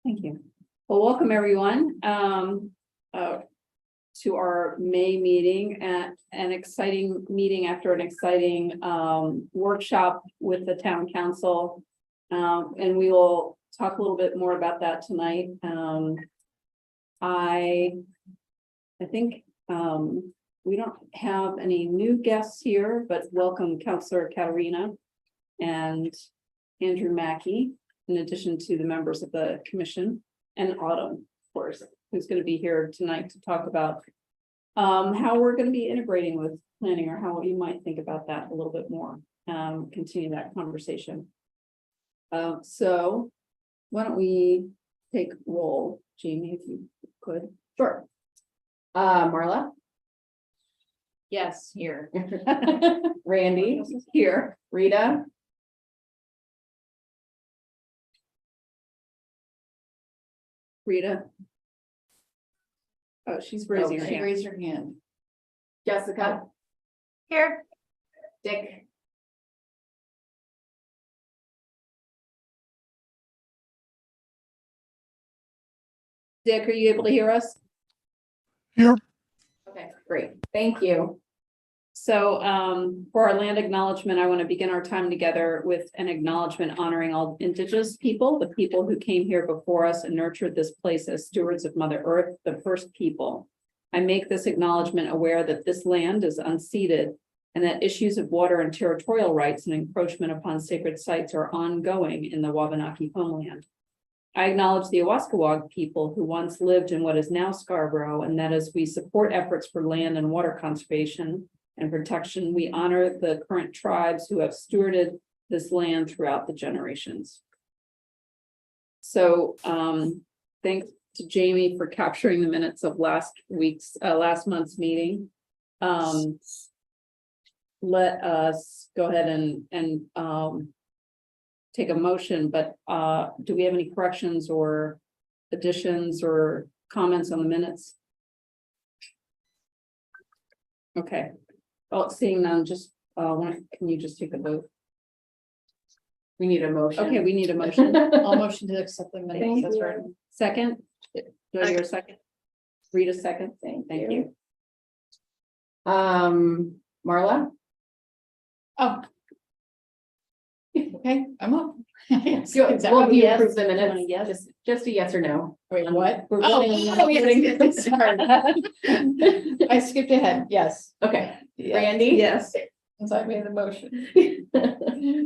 Thank you. Well, welcome everyone to our May meeting, at an exciting meeting after an exciting workshop with the town council. And we will talk a little bit more about that tonight. I think we don't have any new guests here, but welcome Councillor Katarina and Andrew Mackey, in addition to the members of the commission, and Autumn, of course, who's going to be here tonight to talk about how we're going to be integrating with planning, or how you might think about that a little bit more, continue that conversation. So why don't we take roll, Jamie, if you could. Sure. Marla, Yes, here. Randy, Here. Rita, Rita. Oh, she's raising her she hand. raised her hand. Jessica, Here. Dick, Dick, are you able to hear us? Here, okay, great, thank you. So for our land acknowledgement, I want to begin our time together with an acknowledgement honoring all Indigenous people, the people who came here before us and nurtured this place as stewards of Mother Earth, the first people. I make this acknowledgement aware that this land is unceded and that issues of water and territorial rights and encroachment upon sacred sites are ongoing in the Wabanaki homeland. I acknowledge the Owaskawag people who once lived in what is now Scarborough, and that as we support efforts for land and water conservation and protection, we honor the current tribes who have stewarded this land throughout the generations. So thanks to Jamie for capturing the minutes of last month's meeting. Let us go ahead and take a motion, but do we have any corrections or additions or comments on the minutes? Okay. Oh, seeing none, just can you just take a vote? We need a motion. Okay, we need a motion. I'll motion to accept the minutes. Thank That's you. right. Second? Jody, your second? Rita, second? Thank you. Marla, Oh. Okay, I'm up. Yes. you Is that will what you yes? approve the You want a minutes? yes? Just a yes or no. Wait, what? We're Oh, voting. yes, sorry. I skipped ahead, yes. Okay, Yeah. Randy. Yes. Since I made the motion.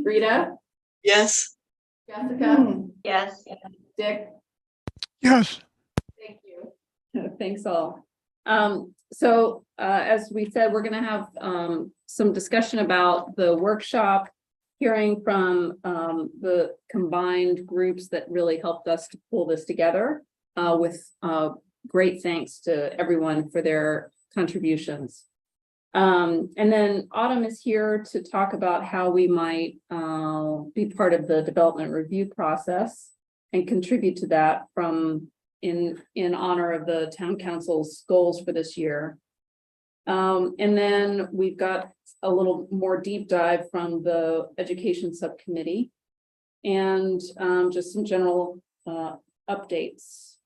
Rita, yes, Jessica, Yes. Dick, yes, thank you. Thanks all. So as we said, we're going to have some discussion about the workshop, hearing from the combined groups that really helped us to pull this together, with great thanks to everyone for their contributions. And then Autumn is here to talk about how we might be part of the development review process and contribute to that from in honor of the town council's goals for this year. And then we've got a little more deep dive from the education subcommittee and just some general updates.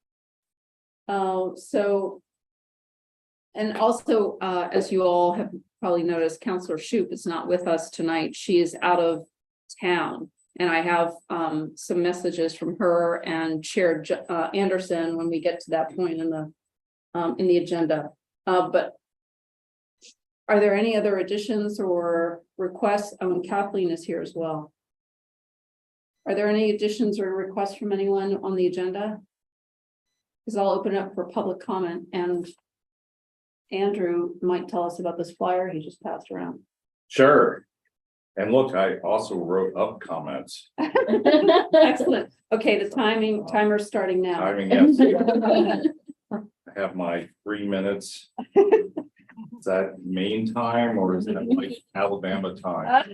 And also, as you all have probably noticed, Councillor Shoup is not with us tonight. She is out of town. And I have some messages from her and Chair Anderson when we get to that point in the agenda. But are there any other additions or requests? Oh, and Kathleen is here as well. Are there any additions or requests from anyone on the agenda? Because I'll open it up for public comment, and Andrew might tell us about this flyer he just passed around. Sure. And look, I also wrote up comments. Excellent. Okay, the timer's starting now. I mean, yes. I have my 3 minutes. Is that Maine time or is that like Alabama time?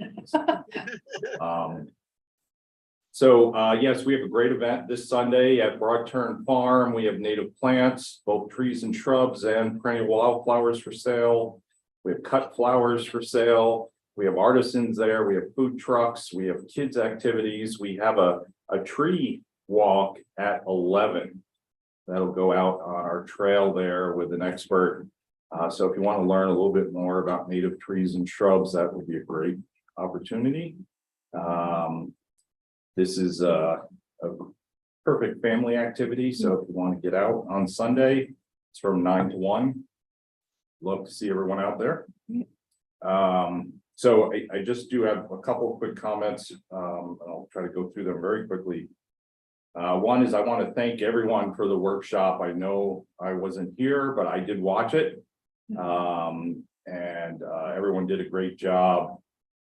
Yes, we have a great event this Sunday at Broadturn Farm. We have native plants, both trees and shrubs, and perennial wildflowers for sale. We have cut flowers for sale. We have artisans there, we have food trucks, we have kids' activities, we have a tree walk at 11. That'll go out on our trail there with an expert. So if you want to learn a little bit more about native trees and shrubs, that would be a great opportunity. This is a perfect family activity, so if you want to get out on Sunday, it's from 9 to 1. Love to see everyone out there. So I just do have a couple of quick comments. I'll try to go through them very quickly. One is I want to thank everyone for the workshop. I know I wasn't here, but I did watch it. Everyone did a great job.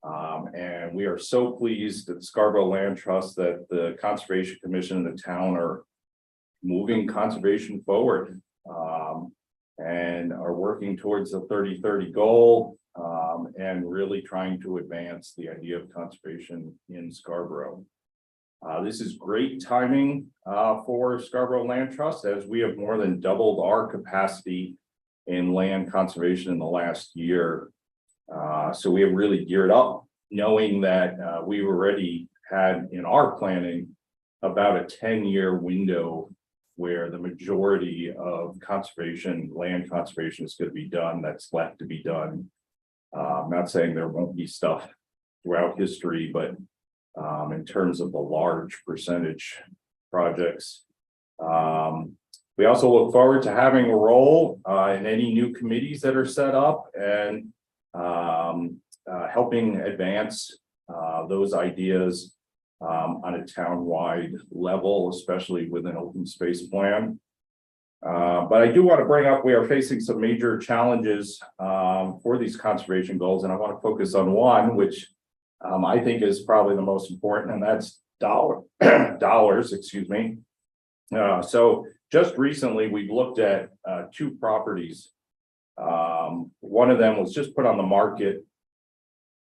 And we are so pleased at Scarborough Land Trust that the Conservation Commission and the town are moving conservation forward. And are working towards the 30-30 goal. And really trying to advance the idea of conservation in Scarborough. This is great timing for Scarborough Land Trust, as we have more than doubled our capacity in land conservation in the last year. So we have really geared up, knowing that we already had in our planning about a 10-year window where the majority of conservation, land conservation is going to be done, that's left to be done. I'm not saying there won't be stuff throughout history, but in terms of the large percentage projects. We also look forward to having a role in any new committees that are set up and helping advance those ideas on a town-wide level, especially with an open space plan. But I do want to bring up, we are facing some major challenges for these conservation goals, and I want to focus on one, which I think is probably the most important, and that's dollars, excuse me. So just recently, we've looked at 2 properties. One of them was just put on the market,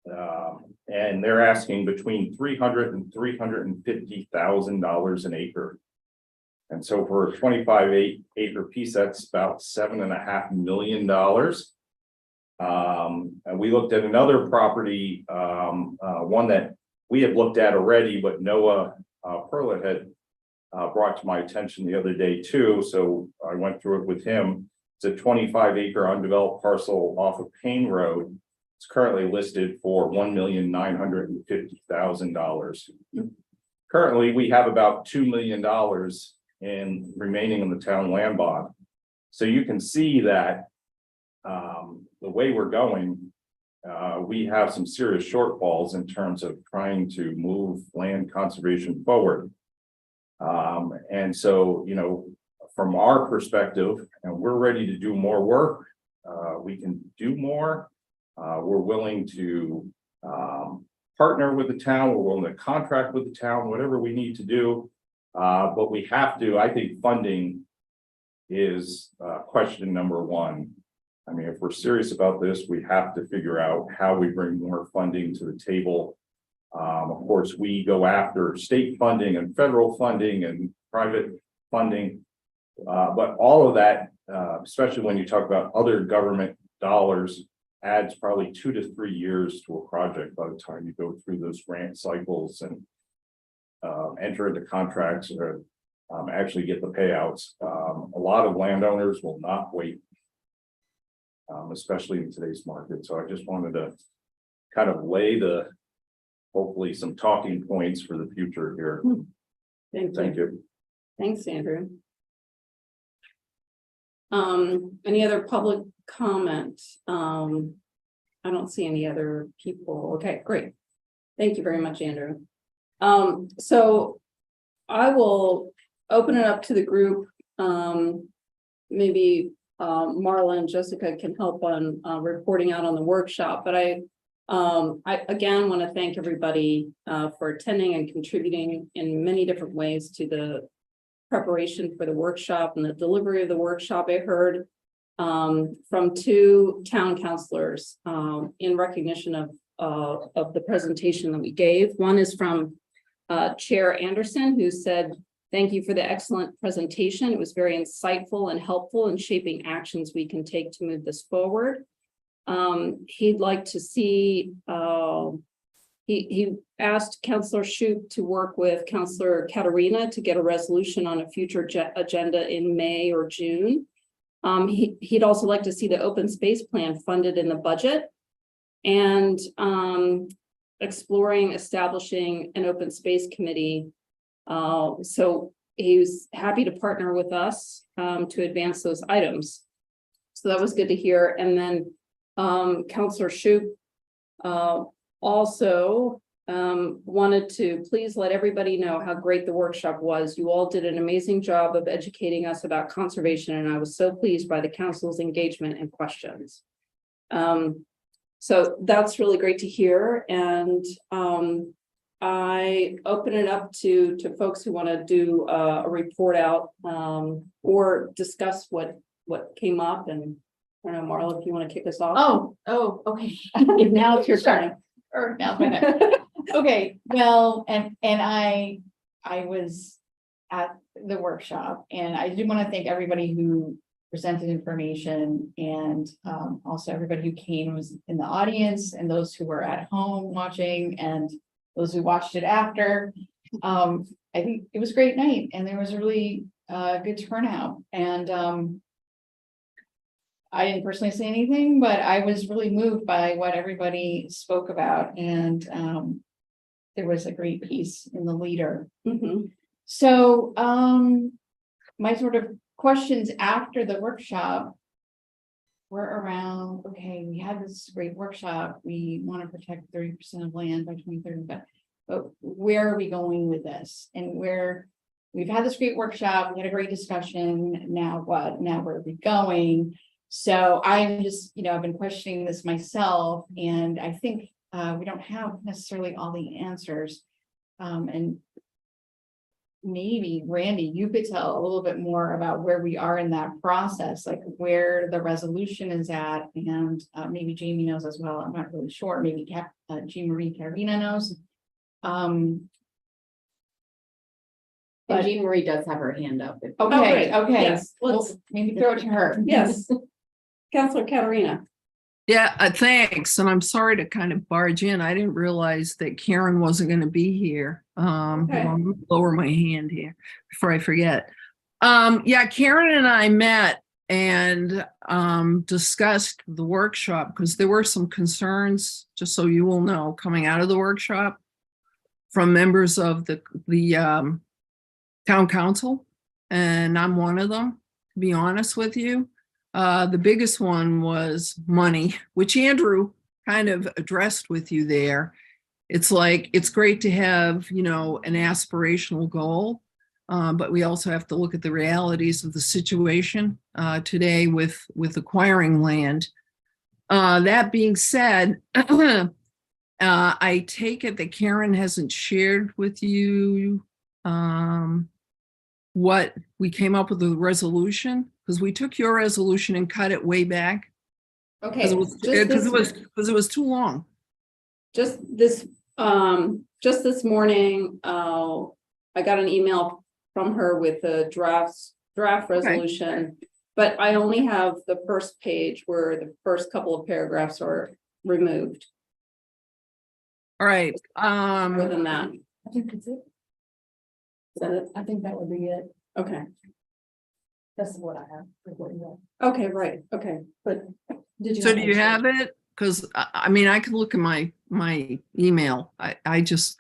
and they're asking between $300,000 and $350,000 an acre. And so for a 25-acre piece, that's about $7.5 million. And we looked at another property, one that we had looked at already, but Noah Perlett had brought to my attention the other day too. So I went through it with him. It's a 25-acre undeveloped parcel off of Payne Road. It's currently listed for $1,950,000. Currently, we have about $2 million in remaining in the town land bond. So you can see that the way we're going, we have some serious shortfalls in terms of trying to move land conservation forward. And so, you know, from our perspective, and we're ready to do more work, we can do more. We're willing to partner with the town, we're willing to contract with the town, whatever we need to do. But we have to, I think funding is question number one. I mean, if we're serious about this, we have to figure out how we bring more funding to the table. Of course, we go after state funding and federal funding and private funding. But all of that, especially when you talk about other government dollars, adds probably 2 to 3 years to a project by the time you go through those grant cycles and enter into contracts or actually get the payouts. A lot of landowners will not wait, especially in today's market. So I just wanted to kind of lay hopefully some talking points for the future here. Thank you. Thanks, Andrew. Any other public comment? I don't see any other people. Okay, great. Thank you very much, Andrew. So I will open it up to the group. Maybe Marla and Jessica can help on reporting out on the workshop, but I again want to thank everybody for attending and contributing in many different ways to the preparation for the workshop and the delivery of the workshop. I heard from 2 town councilors in recognition of the presentation that we gave. One is from Chair Anderson, who said, "Thank you for the excellent presentation. It was very insightful and helpful in shaping actions we can take to move this forward." He'd like to see, he asked Counselor Shoup to work with Counselor Katerina to get a resolution on a future agenda in May or June. He'd also like to see the open space plan funded in the budget. And exploring establishing an open space committee. So he was happy to partner with us to advance those items. So that was good to hear. And then Counselor Shoup also wanted to please let everybody know how great the workshop was. You all did an amazing job of educating us about conservation, and I was so pleased by the council's engagement and questions. So that's really great to hear. And I open it up to folks who want to do a report out or discuss what came up. And I don't know, Marla, if you want to kick us off. Oh, okay. Now it's your Sure. turn. Or now, okay, well, and I was at the workshop, and I do want to thank everybody who presented information, and also everybody who came, was in the audience, and those who were at home watching, and those who watched it after. I think it was a great night, and there was a really good turnout, and I didn't personally say anything, but I was really moved by what everybody spoke about, and there was a great piece in the leader. Mhm. So my sort of questions after the workshop were around, okay, we had this great workshop, we want to protect 30% of land by 2030, but where are we going with this? And where we've had this great workshop, we had a great discussion, now what? Now where are we going? So I'm just, I've been questioning this myself, and I think we don't have necessarily all the answers. And maybe Randy, you could tell a little bit more about where we are in that process, like where the resolution is at, and maybe Jamie knows as well. I'm not really sure. Maybe Jean Marie Carina knows. And Jean Marie does have her hand up. Okay, Oh, great. okay. Yes, Well, let's, maybe throw it to her. yes. Counselor Katerina. Yeah, thanks. And I'm sorry to kind of barge in. I didn't realize that Karen wasn't going to be here. Okay. I'm gonna lower my hand here before I forget. Yeah, Karen and I met and discussed the workshop because there were some concerns, just so you will know, coming out of the workshop from members of the town council. And I'm one of them, to be honest with you. The biggest one was money, which Andrew kind of addressed with you there. It's like, it's great to have, an aspirational goal, but we also have to look at the realities of the situation today with acquiring land. That being said, I take it that Karen hasn't shared with you what we came up with the resolution, because we took your resolution and cut it way back Okay. because it was too long. Just this morning, I got an email from her with a draft resolution. But I only have the first page where the first couple of paragraphs are removed. All right. Other than that, I think that's it. is that it? I think that would be it. Okay, That's what I have. okay, right, okay, but did you? So do you have it? Because I mean, I can look at my email. I just,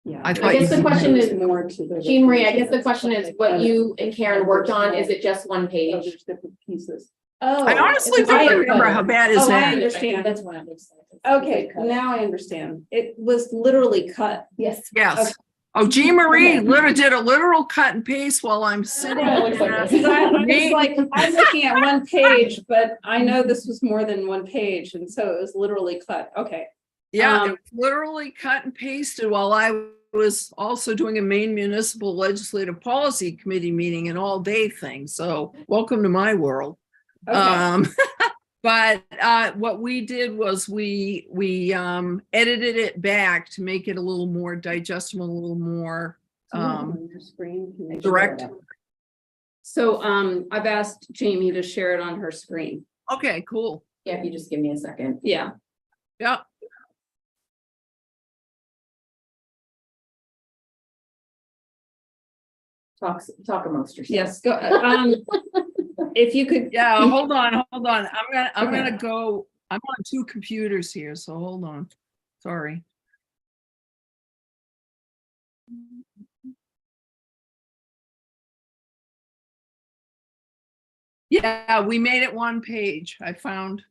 Yeah. I I thought guess you- the question is, More to the. Jean Marie, I guess the question is what you and Karen worked on, is it just one Oh, page? there's different pieces. Oh. I honestly it's a don't fire remember code. how bad is Oh, I that. understand. That's what I'm excited. Okay, now I understand. It was literally cut. Yes. Yes. Oh, Jean Marie literally did a literal cut and paste while I'm sitting. It looks like there. this. I was Me- like, I'm looking at one page, but I know this was more than one page, and so it was literally cut. Okay. Yeah, it was literally cut and pasted while I was also doing a Maine Municipal Legislative Policy Committee meeting, an all-day thing. So welcome to my world. Okay. But what we did was we edited it back to make it a little more digestible, a little more On your screen, can you share direct. that? So I've asked Jamie to share it on her screen. Okay, cool. Yeah, if you just give me a second. Yeah, Yeah, Talk amongst yourselves. yes, go, if you could. yeah, hold on. I'm Okay. gonna go, I'm on two computers here, so hold on. Sorry. Yeah, we made it one page, I found.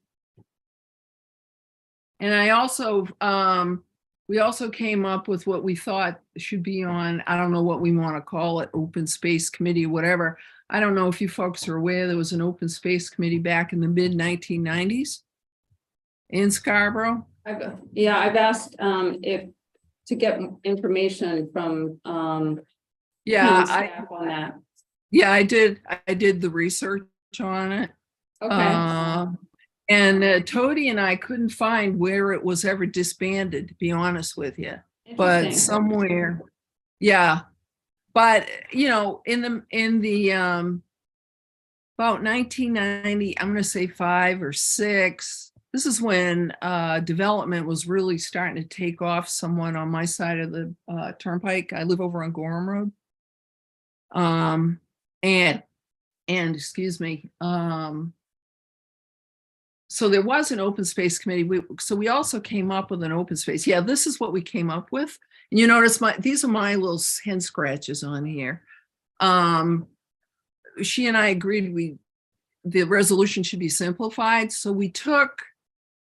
And I also, we also came up with what we thought should be on, I don't know what we want to call it, open space committee, whatever. I don't know if you folks are aware, there was an open space committee back in the mid 1990s in Scarborough. I've asked, if, to get information from, Yeah, town I, staff on that. yeah, I did the research on it. Okay, And Tody and I couldn't find where it was ever disbanded, to be honest with you. But interesting. somewhere, yeah. But you know, in the about 1990, I'm gonna say 5 or 6. This is when development was really starting to take off somewhat on my side of the turnpike. I live over on Gorham Road. And excuse me, so there was an open space committee. So we also came up with an open space. Yeah, this is what we came up with. And you notice these are my little hand scratches on here. She and I agreed the resolution should be simplified. So we took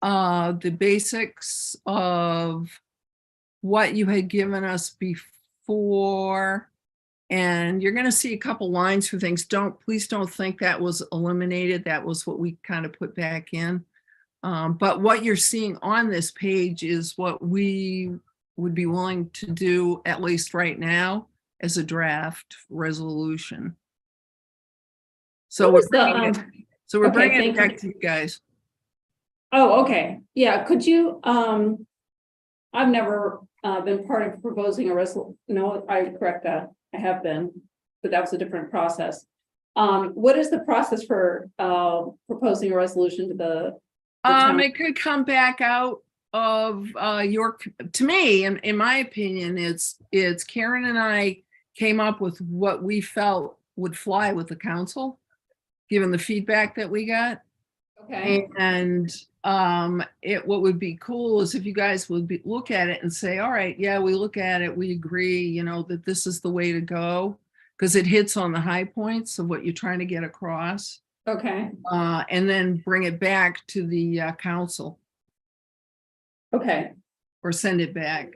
the basics of what you had given us before, and you're going to see a couple lines for things. Please don't think that was eliminated. That was what we kind of put back in. But what you're seeing on this page is what we would be willing to do, at least right now, as a draft resolution. So What we're was the, we're okay, bringing thank it back you. to you guys. Oh, okay, yeah, could you, I've never been part of proposing a no, I correct that, I have been, but that was a different process. What is the process for proposing a resolution to the town? It could come back out of to me, in my opinion, it's Karen and I came up with what we felt would fly with the council, given the feedback that we got. Okay, And what would be cool is if you guys would look at it and say, all right, yeah, we look at it, we agree, you know, that this is the way to go, because it hits on the high points of what you're trying to get across. okay, And then bring it back to the council okay. or send it back.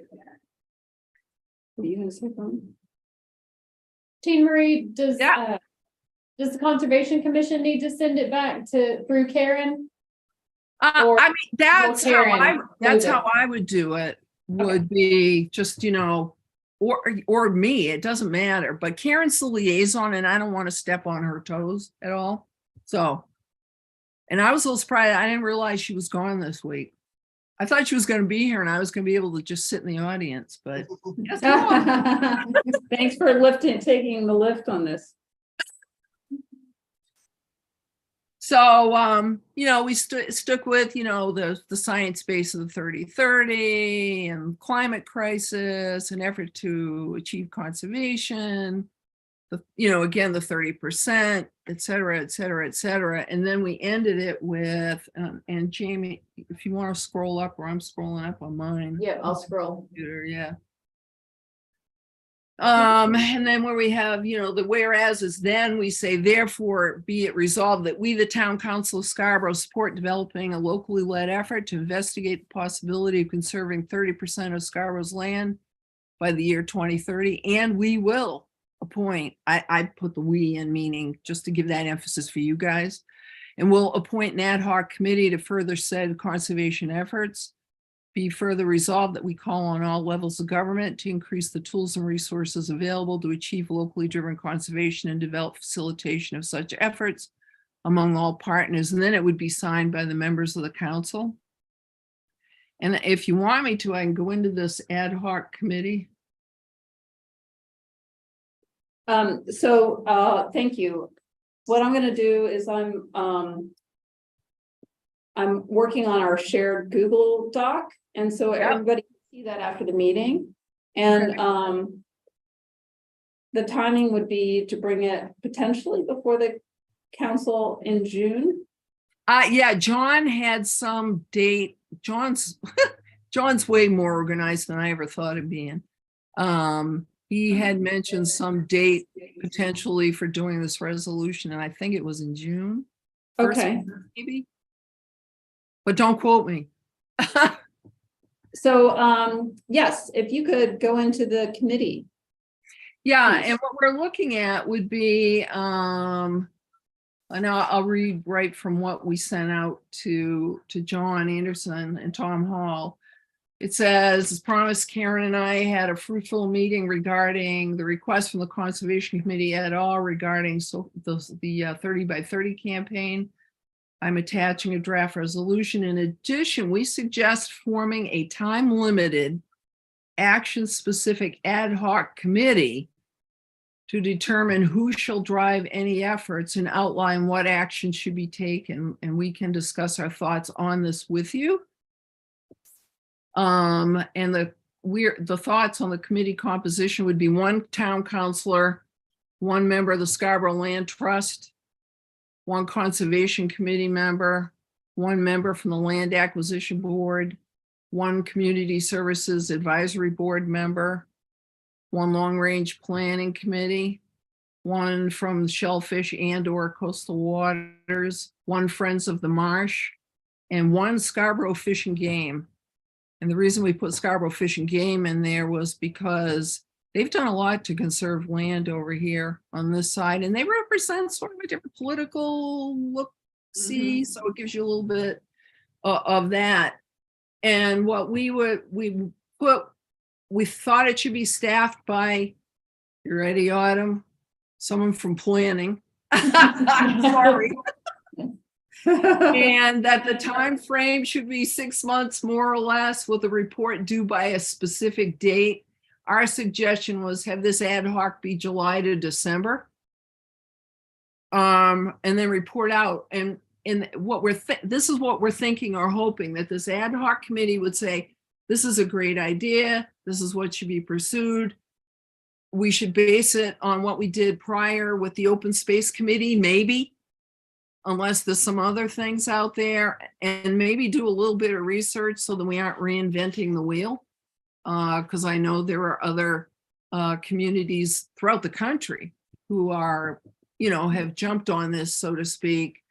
Were you gonna say something? Jean Marie, does Yeah. the Conservation Commission need to send it back through Karen? Or I mean, that's how Karen I would do it, would be just, you know, or me, it doesn't matter, but Karen's the liaison and I don't want to step on her toes at all. So, and I was a little surprised. I didn't realize she was gone this week. I thought she was going to be here and I was going to be able to just sit in the audience, but guess what? Thanks for taking the lift on this. So, you know, we stuck with, you know, the science base of the 30-30 and climate crisis, an effort to achieve conservation, you know, again, the 30%, et cetera, et cetera, et cetera. And then we ended it with, and Jamie, if you want to scroll up, or I'm scrolling up on mine. Yeah, I'll scroll. Computer, yeah. And then where we have, you know, the whereas is, then we say, therefore, be it resolved that we, the town council of Scarborough, support developing a locally led effort to investigate the possibility of conserving 30% of Scarborough's land by the year 2030, and we will appoint, I put the we in, meaning just to give that emphasis for you guys, and we'll appoint an ad hoc committee to further said conservation efforts. Be further resolved that we call on all levels of government to increase the tools and resources available to achieve locally driven conservation and develop facilitation of such efforts among all partners. And then it would be signed by the members of the council. And if you want me to, I can go into this ad hoc committee. Thank you. What I'm gonna do is I'm I'm working on our shared Google Doc, and so Yep. everybody can see that after the meeting. And, Okay. the timing would be to bring it potentially before the council in June. Yeah, John had some date. John's John's way more organized than I ever thought of being. He had mentioned some date potentially for doing this resolution, and I think it was in June. first Okay, week, maybe. But don't quote me. so, yes, if you could go into the committee. Yeah, Please. and what we're looking at would be, and I'll read right from what we sent out to John Anderson and Tom Hall. It says, as promised, Karen and I had a fruitful meeting regarding the request from the Conservation Committee et al. Regarding the 30 by 30 campaign. I'm attaching a draft resolution. In addition, we suggest forming a time-limited, action-specific ad hoc committee to determine who shall drive any efforts and outline what action should be taken. And we can discuss our thoughts on this with you. And the thoughts on the committee composition would be one town councilor, one member of the Scarborough Land Trust, one conservation committee member, one member from the Land Acquisition Board, one community services advisory board member, one long-range planning committee, one from Shellfish and/or Coastal Waters, one Friends of the Marsh, and one Scarborough Fish and Game. And the reason we put Scarborough Fish and Game in there was because they've done a lot to conserve land over here on this side, and they represent sort of a different political look. See, so it gives you a little bit of that. And what we thought it should be staffed by, you ready, Autumn? Someone from planning. Sorry. And that the time frame should be 6 months, more or less, with a report due by a specific date. Our suggestion was have this ad hoc be July to December. And then report out. And what this is what we're thinking or hoping, that this ad hoc committee would say, this is a great idea. This is what should be pursued. We should base it on what we did prior with the open space committee, maybe, unless there's some other things out there, and maybe do a little bit of research so that we aren't reinventing the wheel. Because I know there are other communities throughout the country who are, have jumped on this, so to speak,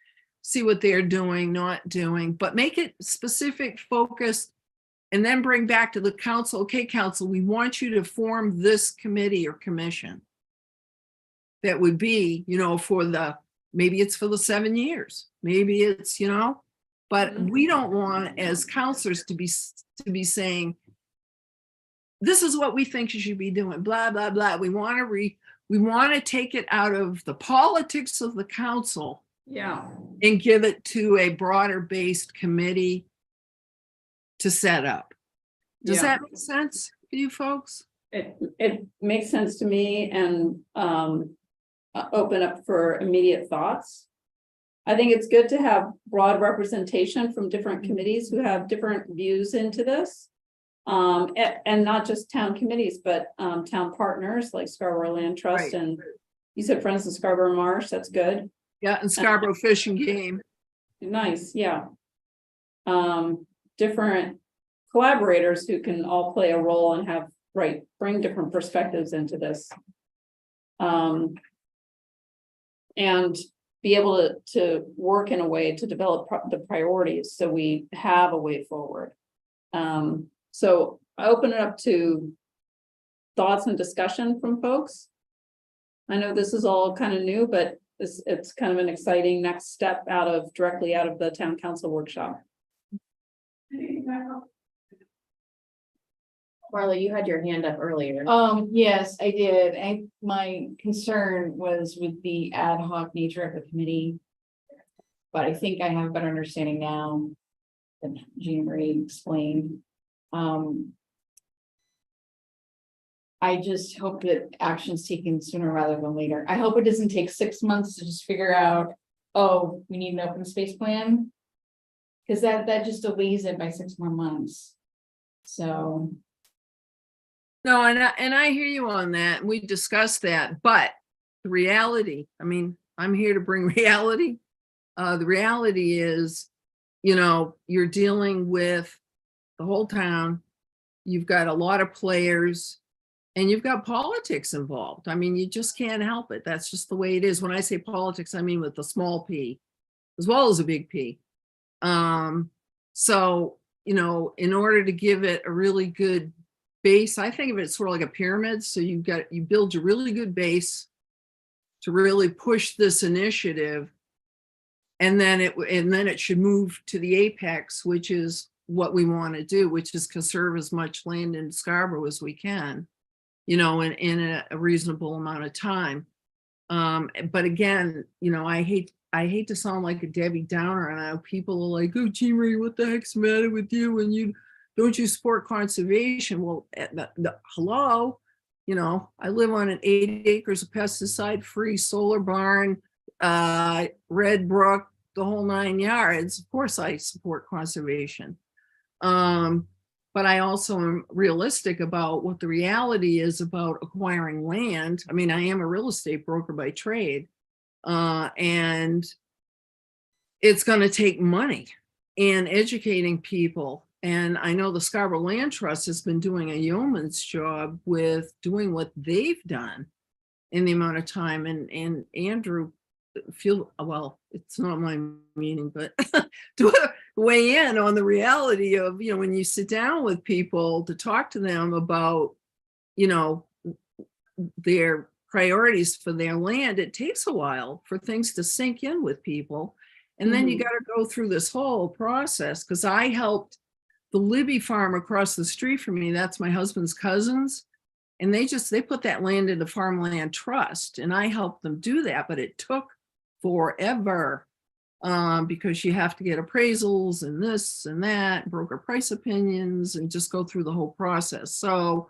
see what they're doing, not doing, but make it specific, focused, and then bring back to the council, okay, council, we want you to form this committee or commission. That would be, maybe it's for the 7 years, maybe it's, but we don't want as counselors to be saying, this is what we think you should be doing, blah, blah, blah. We want to take it out of the politics of the council. Yeah. And give it to a broader based committee to set up. Does Yeah. that make sense for you folks? It makes sense to me, and open up for immediate thoughts. I think it's good to have broad representation from different committees who have different views into this. And not just town committees, but town partners like Scarborough Land Trust, Right. and you said Friends of Scarborough Marsh, that's good. Yeah, and Scarborough Fish and Game. Nice, yeah. Different collaborators who can all play a role and bring different perspectives into this. And be able to work in a way to develop the priorities, so we have a way forward. So I open it up to thoughts and discussion from folks. I know this is all kind of new, but it's kind of an exciting next step directly out of the town council workshop. Marla, you had your hand up earlier. Yes, I did. My concern was with the ad hoc nature of the committee. But I think I have a better understanding now than Jean Marie explained. I just hope that action's taken sooner rather than later. I hope it doesn't take 6 months to just figure out, oh, we need an open space plan. Cause that just delays it by 6 more months. So, No, and I hear you on that, and we discussed that, but the reality, I mean, I'm here to bring reality. The reality is, you know, you're dealing with the whole town. You've got a lot of players and you've got politics involved. I mean, you just can't help it. That's just the way it is. When I say politics, I mean with the small p as well as a big P. So, you know, in order to give it a really good base, I think of it sort of like a pyramid. So you build a really good base to really push this initiative. And then it should move to the apex, which is what we want to do, which is conserve as much land in Scarborough as we can, you know, in a reasonable amount of time. But again, you know, I hate to sound like a Debbie Downer, and I know people are like, oh, Jean Marie, what the heck's the matter with you? And don't you support conservation? Well, hello, you know, I live on an 8 acres of pesticide-free solar barn, Red Brook, the whole 9 yards. Of course, I support conservation. But I also am realistic about what the reality is about acquiring land. I mean, I am a real estate broker by trade, and it's going to take money and educating people. And I know the Scarborough Land Trust has been doing a yeoman's job with doing what they've done in the amount of time. And Andrew, well, it's not my meeting, but to weigh in on the reality of, you know, when you sit down with people to talk to them about, you know, their priorities for their land, it takes a while for things to sink in with people. And then you got to go through this whole process, because I helped the Libby farm across the street from me. That's my husband's cousins. And they put that land into farmland trust, and I helped them do that, but it took forever, because you have to get appraisals and this and that, broker price opinions, and just go through the whole process. So,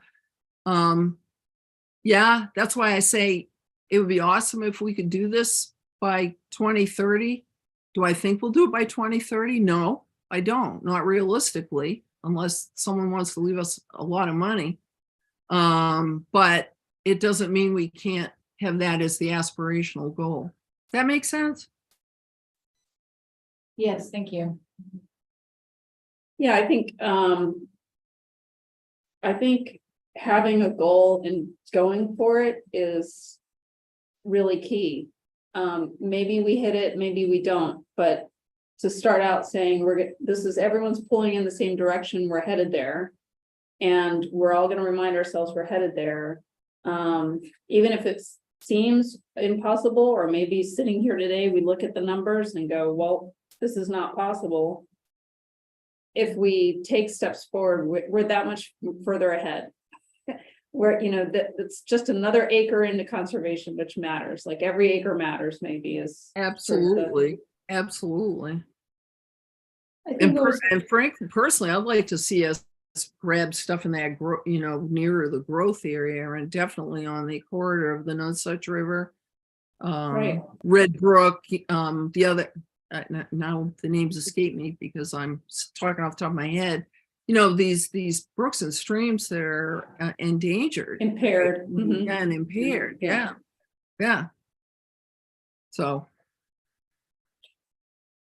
yeah, that's why I say it would be awesome if we could do this by 2030. Do I think we'll do it by 2030? No, I don't, not realistically, unless someone wants to leave us a lot of money. But it doesn't mean we can't have that as the aspirational goal. That makes sense? yes, thank you. Yeah, I think having a goal and going for it is really key. Maybe we hit it, maybe we don't, but to start out saying everyone's pulling in the same direction, we're headed there. And we're all going to remind ourselves we're headed there. Even if it seems impossible, or maybe sitting here today, we look at the numbers and go, well, this is not possible. If we take steps forward, we're that much further ahead. Where, you know, that's just another acre into conservation, which matters. Like every acre matters, maybe is. Absolutely. Absolutely. I think it was- And frankly, personally, I'd like to see us grab stuff in that, you know, nearer the growth area, and definitely on the corridor of the Nonsuch River. Right. Red Brook, the other, now the names escape me because I'm talking off the top of my head. You know, these brooks and streams that are endangered. Impaired. Mhm. And impaired, yeah. Yeah. So.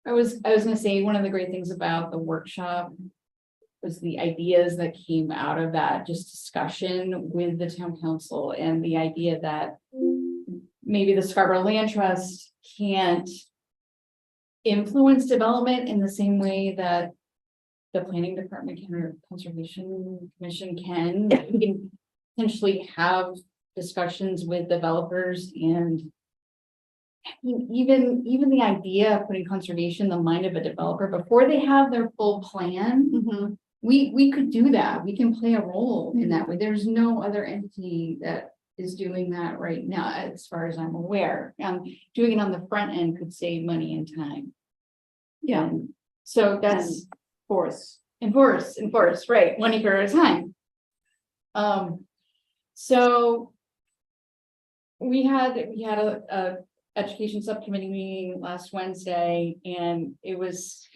I was gonna say, one of the great things about the workshop was the ideas that came out of that, just discussion with the town council, and the idea that maybe the Scarborough Land Trust can't influence development in the same way that the planning department can, or conservation commission can. We can potentially have discussions with developers, and I mean, even the idea of putting conservation in the mind of a developer before they have their full plan, Mhm. we could do that. We can play a role in that way. There's no other entity that is doing that right now, as far as I'm aware. Doing it on the front end could save money and time. Yeah. So that's Forests. enforce, right, 1 acre at a time. So we had a education subcommittee meeting last Wednesday, and it was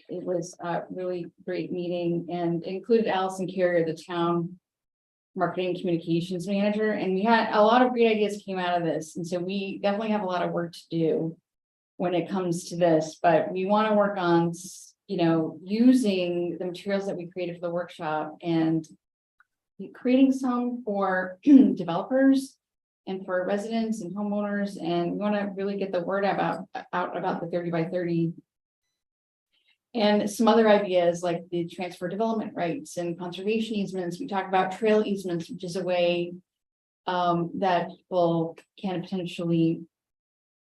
a really great meeting and included Allison Carrier, the town marketing communications manager, and we had a lot of great ideas came out of this. And so we definitely have a lot of work to do when it comes to this, but we want to work on, using the materials that we created for the workshop and creating some for developers and for residents and homeowners, and we want to really get the word out about the 30 by 30. And some other ideas like the transfer development rights and conservation easements. We talk about trail easements, which is a way that people can potentially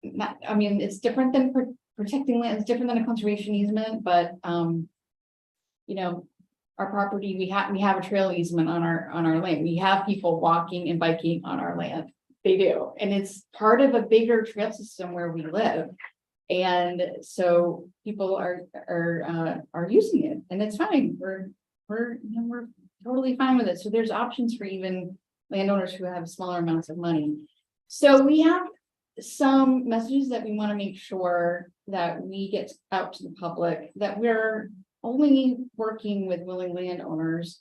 it's different than protecting land, it's different than a conservation easement, but our property, we have a trail easement on our land. We have people walking and biking on our land. They do, and it's part of a bigger trail system where we live. And so people are using it, and it's fine. We're totally fine with it. So there's options for even landowners who have smaller amounts of money. So we have some messages that we want to make sure that we get out to the public, that we're only working with willing landowners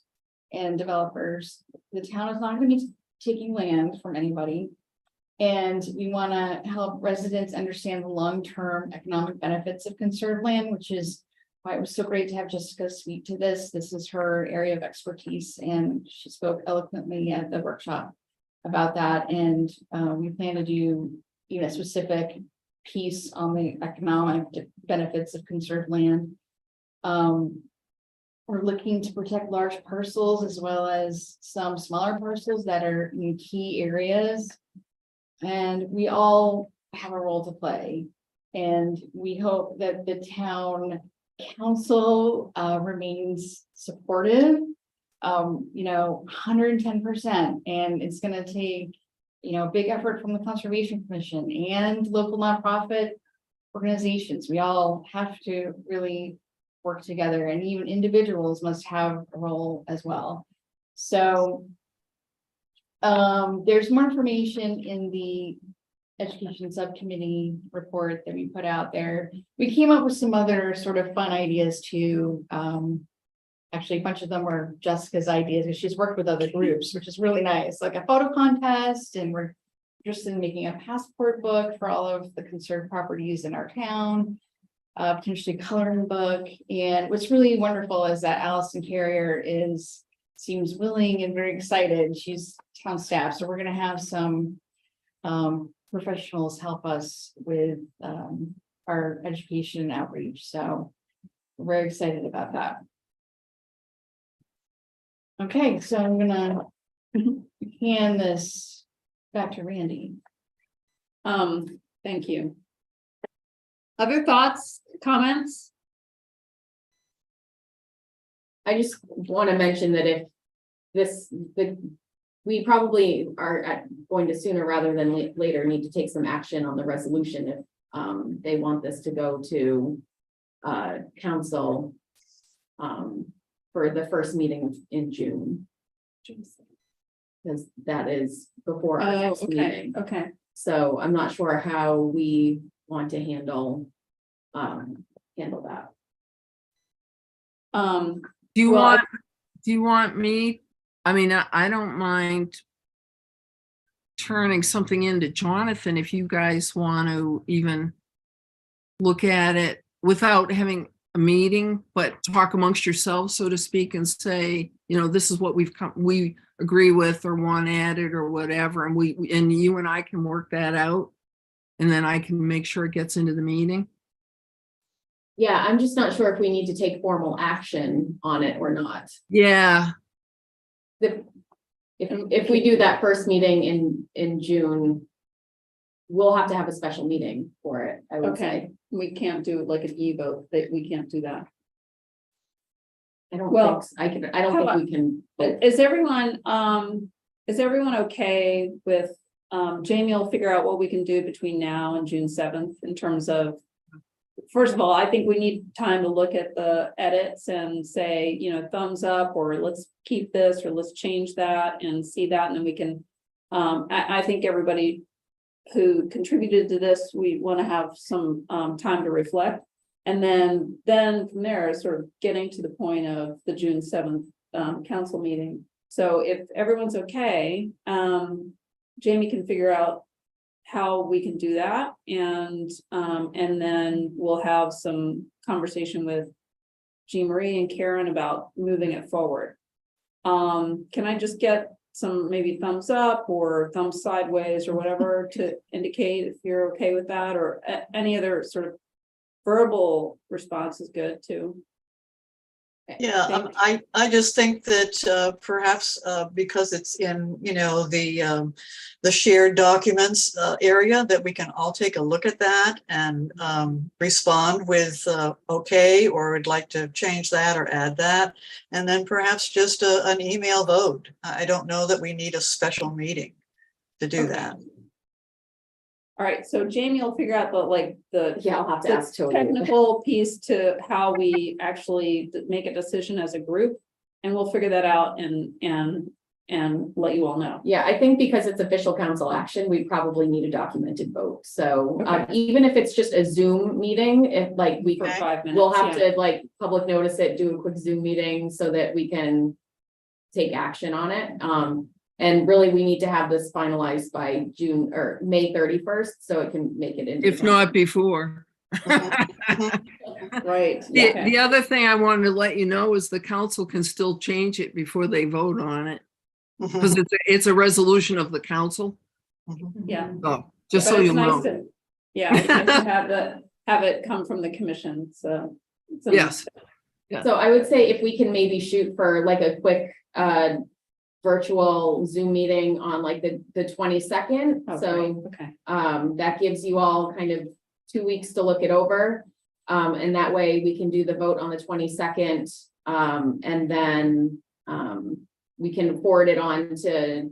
and developers. The town is not going to be taking land from anybody. And we want to help residents understand the long-term economic benefits of conserved land, which is why it was so great to have Jessica speak to this. This is her area of expertise, and she spoke eloquently at the workshop about that. And we plan to do even a specific piece on the economic benefits of conserved land. We're looking to protect large parcels as well as some smaller parcels that are in key areas. And we all have a role to play. And we hope that the town council remains supportive, 110%. And it's going to take, big effort from the Conservation Commission and local nonprofit organizations. We all have to really work together, and even individuals must have a role as well. So there's more information in the education subcommittee report that we put out there. We came up with some other sort of fun ideas too. Actually, a bunch of them were Jessica's ideas, because she's worked with other groups, which is really nice, like a photo contest, and we're interested in making a passport book for all of the conserved properties in our town, potentially coloring book. And what's really wonderful is that Allison Carrier seems willing and very excited. She's town staff, so we're going to have some professionals help us with our education and outreach. So we're very excited about that. Okay, so I'm gonna hand this back to Randy. Thank you. Other thoughts, comments? I just want to mention that if we probably are going to sooner rather than later need to take some action on the resolution if they want this to go to council for the first meeting in June. Because that is before our next meeting. Okay. So I'm not sure how we want to handle that. Do you want me? I mean, I don't mind turning something into Jonathan if you guys want to even look at it without having a meeting, but talk amongst yourselves, so to speak, and say, this is what we agree with or want added or whatever, and and you and I can work that out, and then I can make sure it gets into the meeting. Yeah, I'm just not sure if we need to take formal action on it or not. Yeah. If we do that first meeting in June, we'll have to have a special meeting for it, I would say. We can't do like an e-vote, that we can't do that. I don't Well, think I don't think we can. Is everyone okay with, Jamie will figure out what we can do between now and June 7th in terms of, first of all, I think we need time to look at the edits and say, thumbs up, or let's keep this, or let's change that and see that. And then we can, I think everybody who contributed to this, we want to have some time to reflect. And then from there, sort of getting to the point of the June 7th council meeting. So if everyone's okay, Jamie can figure out how we can do that, and then we'll have some conversation with Jean Marie and Karen about moving it forward. Can I just get some maybe thumbs up or thumbs sideways or whatever to indicate if you're okay with that, or any other sort of verbal response is good too. Yeah, I just think that perhaps because it's in, the shared documents area, that we can all take a look at that and respond with okay, or would like to change that or add that. And then perhaps just an email vote. I don't know that we need a special meeting to do that. All right, so Jamie will figure out the Yeah, I'll have to the ask Tony. technical piece to how we actually make a decision as a group. And we'll figure that out and let you all know. Yeah, I think because it's official council action, we probably need a documented vote. So Okay. even if it's just a Zoom meeting, if like we For Okay. 5 minutes. we'll have yeah. to like public notice it, do a quick Zoom meeting so that we can take action on it. And really, we need to have this finalized by June or May 31st, so it can make it into. If not before. Right. The, okay. the other thing I wanted to let you know is the council can still change it before they vote on it. Because it's a resolution of the council. Yeah. So, just But so it's you nice know. to- Yeah, it's nice to have it come from the commission, so. it's a nice- Yes. So I would say if we can maybe shoot for like a quick virtual Zoom meeting on like the 22nd. Oh, So great, okay. that gives you all kind of 2 weeks to look it over. And that way we can do the vote on the 22nd. And then we can forward it on to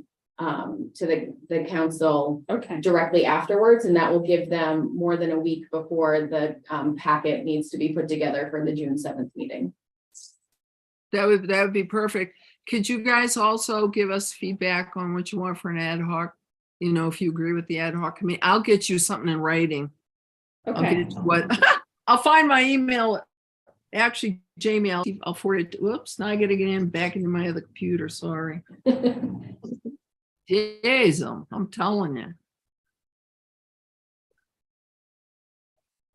the council Okay, directly afterwards, and that will give them more than a week before the packet needs to be put together for the June 7th meeting. That would be perfect. Could you guys also give us feedback on what you want for an ad hoc? If you agree with the ad hoc committee, I'll get you something in writing. I'll get okay, it to what, I'll find my email. Actually, Jamie, I'll forward it. Whoops, now I gotta get back into my other computer, sorry. Jeez, I'm telling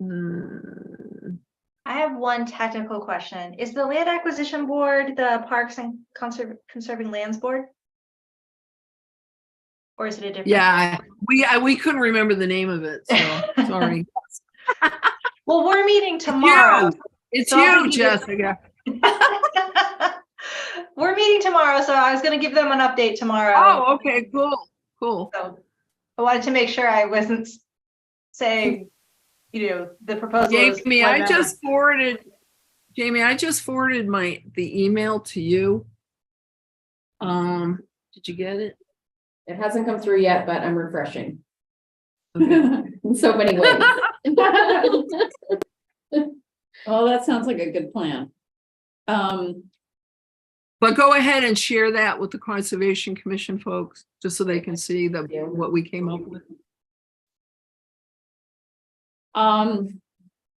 you. I have one technical question. Is the land acquisition board the Parks and Conserving Lands Board? Or is it a different? Yeah, we couldn't remember the name of it, so sorry. Well, we're meeting tomorrow. It's So I'll you, be giving- Jessica. We're meeting tomorrow, so I was gonna give them an update tomorrow. Oh, okay, cool. So I wanted to make sure I wasn't saying, the proposal is. Jamie, I just forwarded the email to you. Did you get it? It hasn't come through yet, but I'm refreshing Okay. in so many ways. well, that sounds like a good plan. But go ahead and share that with the Conservation Commission folks, just so they can see Yeah. what we came up with.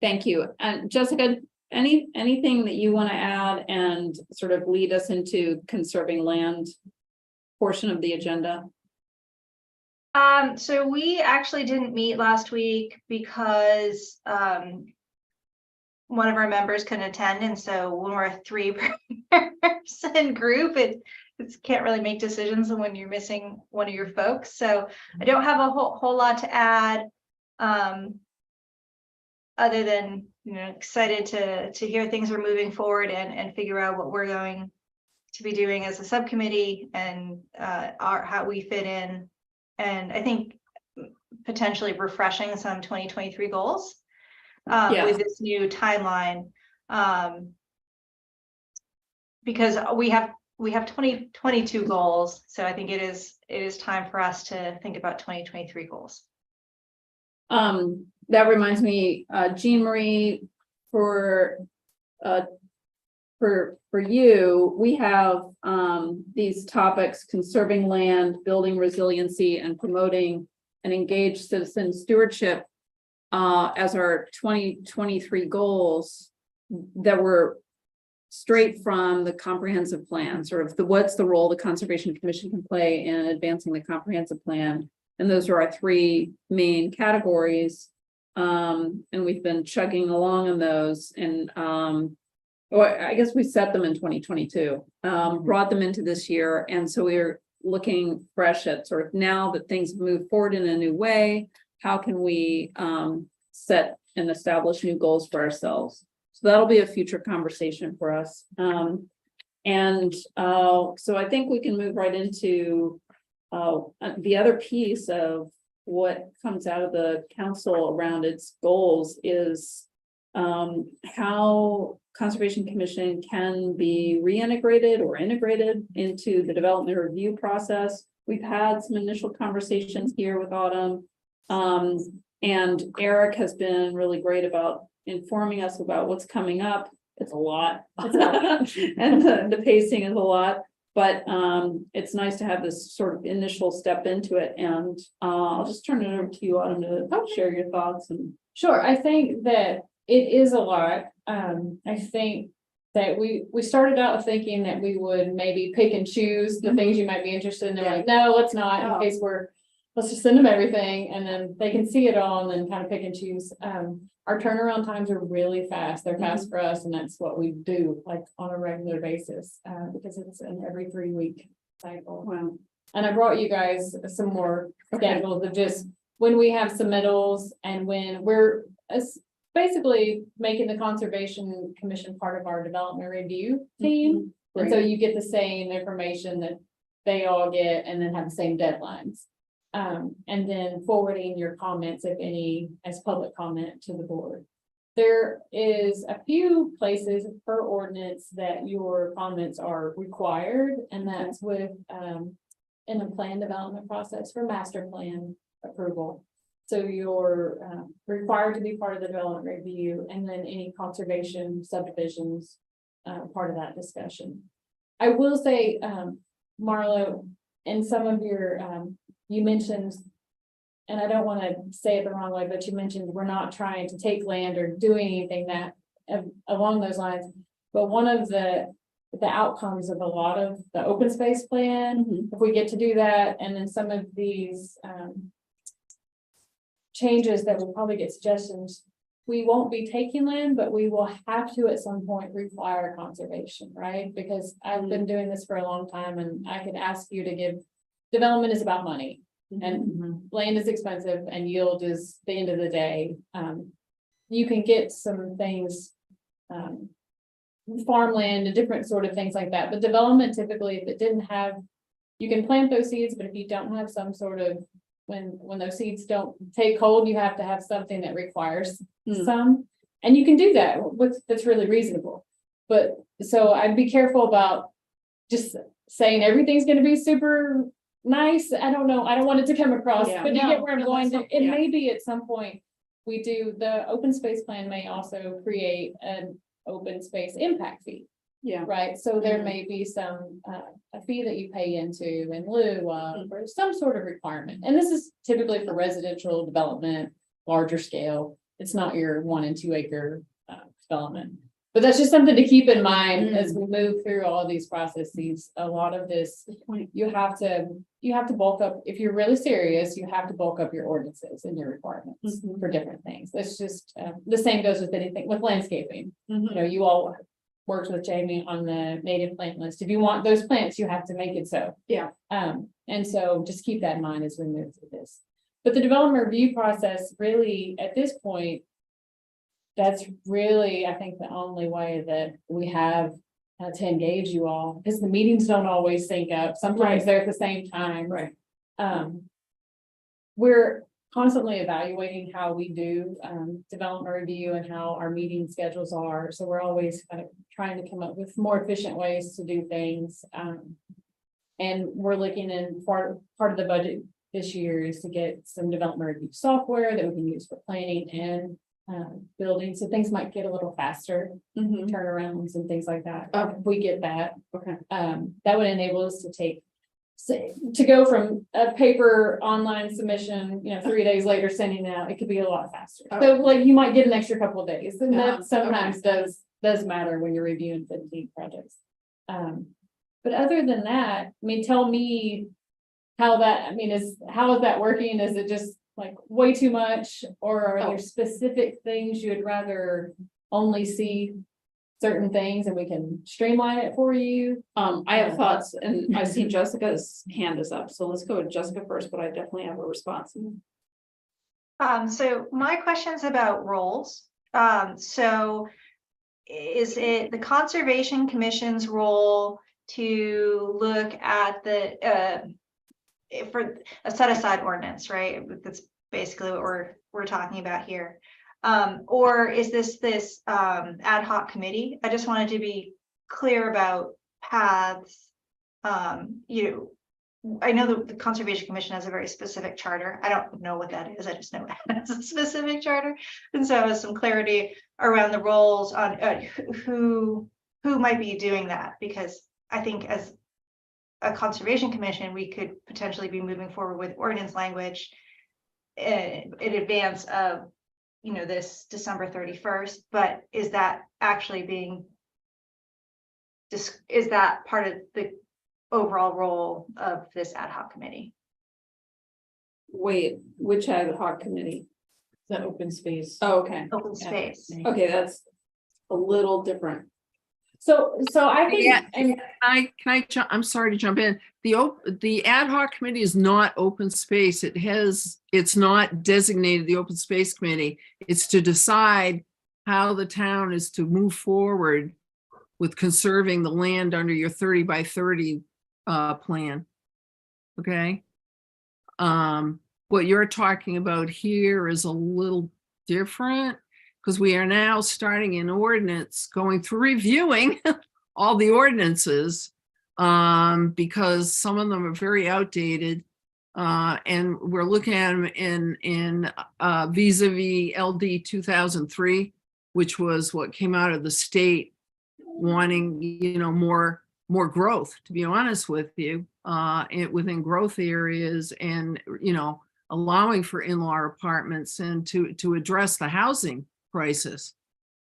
Thank you. And Jessica, anything that you want to add and sort of lead us into conserving land portion of the agenda? So we actually didn't meet last week because one of our members couldn't attend, and so when we're a 3-person group, it can't really make decisions when you're missing one of your folks. So I don't have a whole lot to add, other than excited to hear things are moving forward and figure out what we're going to be doing as a subcommittee and how we fit in. And I think potentially refreshing some 2023 goals with this new timeline, because we have 2022 goals. So I think it is time for us to think about 2023 goals. That reminds me, Jean Marie, for you, we have these topics: conserving land, building resiliency, and promoting and engage citizen stewardship as our 2023 goals that were straight from the comprehensive plan, sort of what's the role the Conservation Commission can play in advancing the comprehensive plan. And those are our three main categories. And we've been chugging along on those, and well, I guess we set them in 2022, brought them into this year. And so we're looking fresh at sort of now that things have moved forward in a new way, how can we set and establish new goals for ourselves? So that'll be a future conversation for us. So I think we can move right into the other piece of what comes out of the council around its goals is how Conservation Commission can be reintegrated or integrated into the development review process. We've had some initial conversations here with Autumn. And Eric has been really great about informing us about what's coming up. It's a lot. And the pacing is a lot. But it's nice to have this sort of initial step into it. And I'll just turn it over to you, Autumn, to share your thoughts. And Sure, I think that it is a lot. I think that we started out thinking that we would maybe pick and choose the things you might be interested in. They're like, no, let's not, in case let's just send them everything and then they can see it all and then kind of pick and choose. Our turnaround times are really fast. They're fast for us, and that's what we do like on a regular basis, because it's an every 3-week cycle. wow. And I brought you guys some more schedules of just when we have submittals and when we're basically making the Conservation Commission part of our development review team. And so you get the same information that they all get and then have the same deadlines. And then forwarding your comments, if any, as public comment to the board. There is a few places per ordinance that your comments are required, and that's with, in the plan development process for master plan approval. So you're required to be part of the development review, and then any conservation subdivisions, part of that discussion. I will say, Marlo, in some of your, you mentioned, and I don't want to say it the wrong way, but you mentioned we're not trying to take land or doing anything that along those lines. But one of the outcomes of a lot of the open space plan, if we get to do that, and then some of these changes that will probably get suggestions, we won't be taking land, but we will have to at some point require conservation, right? Because I've been doing this for a long time, and I could ask you to give, development is about money. And land is expensive and yield is the end of the day. You can get some things, farmland and different sort of things like that. But development typically, if it didn't have, you can plant those seeds, but if you don't have some sort of, when those seeds don't take hold, you have to have something that requires some. And you can do that with, that's really reasonable. But so I'd be careful about just saying everything's going to be super nice. I don't know. I don't want it to come across, but you get where I'm going to. It may be at some point we do, the open space plan may also create an open space impact fee. Yeah. Right. So there may be some, a fee that you pay into in lieu of, or some sort of requirement. And this is typically for residential development, larger scale. It's not your 1 and 2 acre development. But that's just something to keep in mind as we move through all of these processes. A lot of this, you have to bulk up, if you're really serious, you have to bulk up your ordinances and your requirements for different things. It's just, the same goes with anything, with landscaping. You know, you all worked with Jamie on the native plant list. If you want those plants, you have to make it so. Yeah. And so just keep that in mind as we move through this. But the development review process really, at this point, that's really, I think, the only way that we have to engage you all, because the meetings don't always sync up. Sometimes they're at the same time. Right. We're constantly evaluating how we do development review and how our meeting schedules are. So we're always kind of trying to come up with more efficient ways to do things. And we're looking in part of the budget this year is to get some development review software that we can use for planning and building, so things might get a little faster, turnarounds and things like that. If we get that, that would enable us to take to go from a paper online submission, 3 days later sending it out, it could be a lot faster. So like you might get an extra couple of days, and Yeah, that sometimes does matter when you're reviewing 15 projects. But other than that, I mean, tell me how that, I mean, how is that working? Is it just like way too much? Or are there specific things you'd rather only see certain things and we can streamline it for you? I have thoughts, and I see Jessica's hand is up, so let's go with Jessica first, but I definitely have a response. So my question's about roles. So is it the Conservation Commission's role to look at the for a set aside ordinance, right? That's basically what we're talking about here. Or is this ad hoc committee? I just wanted to be clear about paths. I know the Conservation Commission has a very specific charter. I don't know what that is. I just know it has a specific charter. And so some clarity around the roles on who might be doing that, because I think as a Conservation Commission, we could potentially be moving forward with ordinance language in advance of this December 31st, but is that actually is that part of the overall role of this ad hoc committee? Wait, which ad hoc committee? The open space. Oh, okay. Open space. Okay, that's a little different. So I think, Yeah. and I'm sorry to jump in. The ad hoc committee is not open space. It's not designated the open space committee. It's to decide how the town is to move forward with conserving the land under your 30 by 30 plan. Okay. What you're talking about here is a little different, because we are now starting an ordinance, going through reviewing all the ordinances, because some of them are very outdated. And we're looking at them in vis-a-vis LD 2003, which was what came out of the state wanting, more growth, to be honest with you, within growth areas, and, allowing for in-law apartments, and to address the housing crisis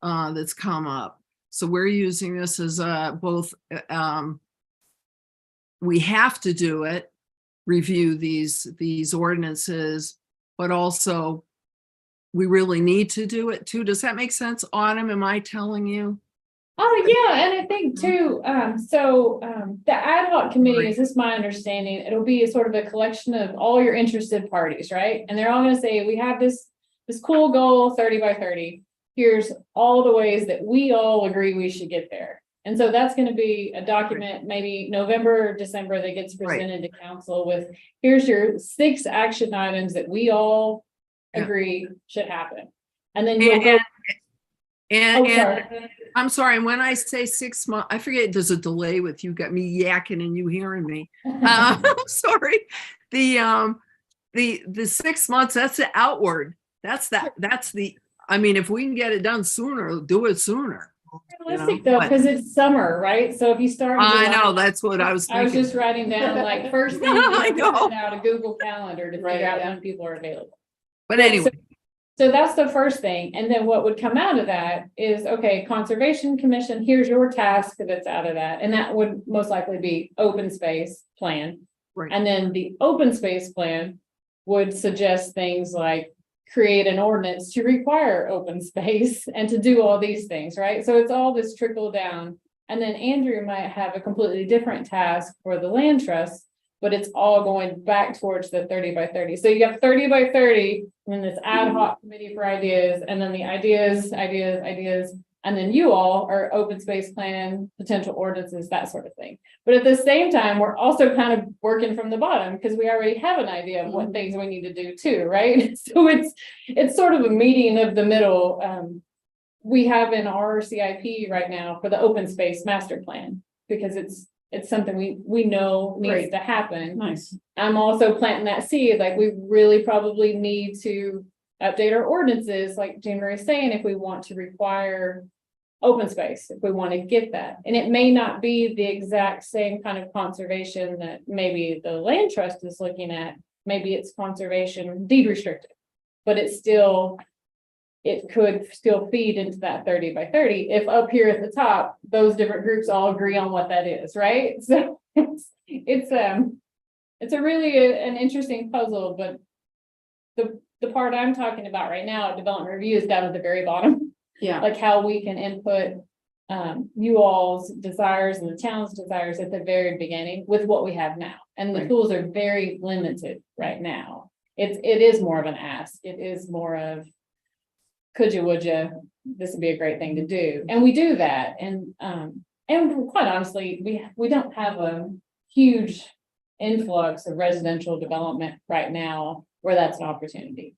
that's come up. So we're using this as both, we have to do it, review these ordinances, but also we really need to do it too. Does that make sense, Autumn? Am I telling you? oh yeah, and I think too, the ad hoc committee, is this my understanding, it'll be a sort of a collection of all your interested parties, right? And they're all gonna say, we have this cool goal, 30 by 30. Here's all the ways that we all agree we should get there. And so that's gonna be a document, maybe November or December, that gets presented to council with, here's your 6 action items that we all agree should happen. And then you'll go. And Sorry. I'm sorry, and when I say 6 months, I forget there's a delay with you, got me yakking and you hearing me. I'm sorry. The 6 months, that's the outward. That's the, I mean, if we can get it done sooner, do it sooner. Realistic though, because it's summer, right? So if you start. in I July- know, that's what I was I was thinking. just writing down like first thing, I you know. send out a Google Calendar to figure out when people are available. But anyway, So that's the first thing. And then what would come out of that is, okay, Conservation Commission, here's your task that's out of that. And that would most likely be open space plan. Right. And then the open space plan would suggest things like create an ordinance to require open space and to do all these things, right? So it's all this trickle down. And then Andrew might have a completely different task for the land trust, but it's all going back towards the 30 by 30. So you have 30 by 30, and then this ad hoc committee for ideas, and then the ideas, and then you all are open space plan, potential ordinances, that sort of thing. But at the same time, we're also kind of working from the bottom, because we already have an idea of what things we need to do too, right? So it's sort of a meeting of the middle. We have in our CIP right now for the open space master plan, because it's something we know needs Great. to happen. Nice. I'm also planting that seed, like we really probably need to update our ordinances, like Jean Marie's saying, if we want to require open space, if we want to get that. And it may not be the exact same kind of conservation that maybe the land trust is looking at. Maybe it's conservation deed restricted, but it's still, it could still feed into that 30 by 30 if up here at the top, those different groups all agree on what that is, right? So it's a really an interesting puzzle, but the part I'm talking about right now at development review is down at the very bottom. Yeah, Like how we can input you all's desires and the town's desires at the very beginning with what we have now. And the Right. tools are very limited right now. It is more of an ask. It is more of could you, would you, this would be a great thing to do. And we do that. And quite honestly, we don't have a huge influx of residential development right now where that's an opportunity.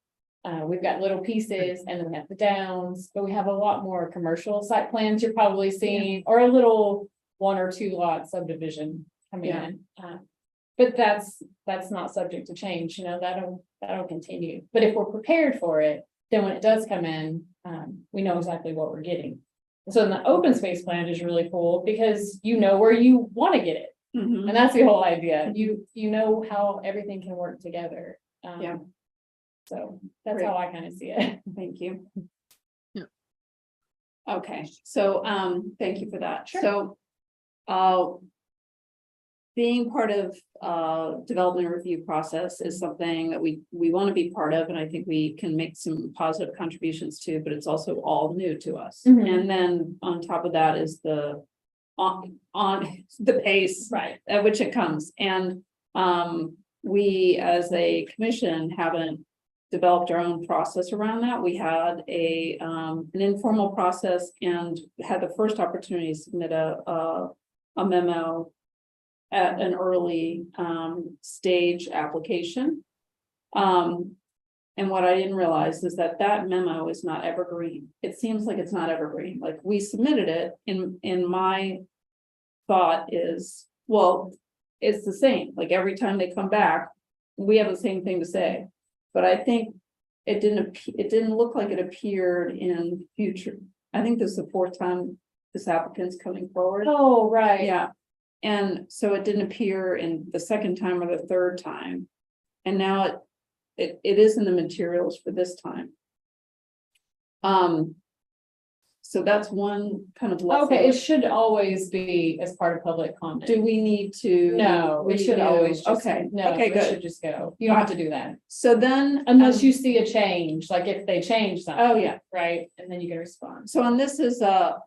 We've got little pieces and then we have the downs, but we have a lot more commercial site plans you're probably seeing, or a little 1 or 2 lot subdivision coming Yeah. in. But that's not subject to change, that'll continue. But if we're prepared for it, then when it does come in, we know exactly what we're getting. So the open space plan is really cool because you know where you want to get it. mhm, And that's the whole idea. You know how everything can work together. Yeah. So that's Great. how I kind of see it. thank you. Yeah. Okay, so, thank you for that. Sure. So, being part of, development review process is something that we want to be part of, and I think we can make some positive contributions to, but it's also all new to us. Mhm. And then on top of that is the, on the pace Right. at which it comes. And we as a commission haven't developed our own process around that. We had an informal process and had the first opportunity to submit a memo at an early stage application. And what I didn't realize is that that memo is not evergreen. It seems like it's not evergreen. Like we submitted it in my thought is, well, it's the same. Like every time they come back, we have the same thing to say. But I think it didn't look like it appeared in future. I think this is the 4th time this applicant's coming forward. Oh, right. Yeah, and so it didn't appear in the 2nd time or the 3rd time. And now it is in the materials for this time. So that's one kind of. Okay, it should always be as part of public comment. Do we need to? No, it should review? always just, Okay, no, okay, it good. should just go. You don't have to do that. So then. Unless you see a change, like if they change something. Oh, yeah. Right, and then you can respond. So on this is so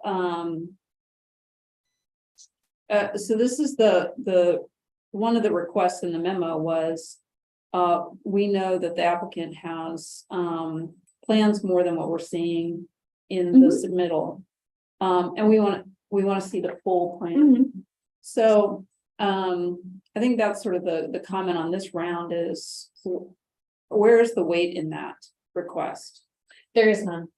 this is the, one of the requests in the memo was, we know that the applicant has, plans more than what we're seeing in the submittal. And we want to see the full plan. So, I think that's sort of the comment on this round is, where is the weight in that request? There is none.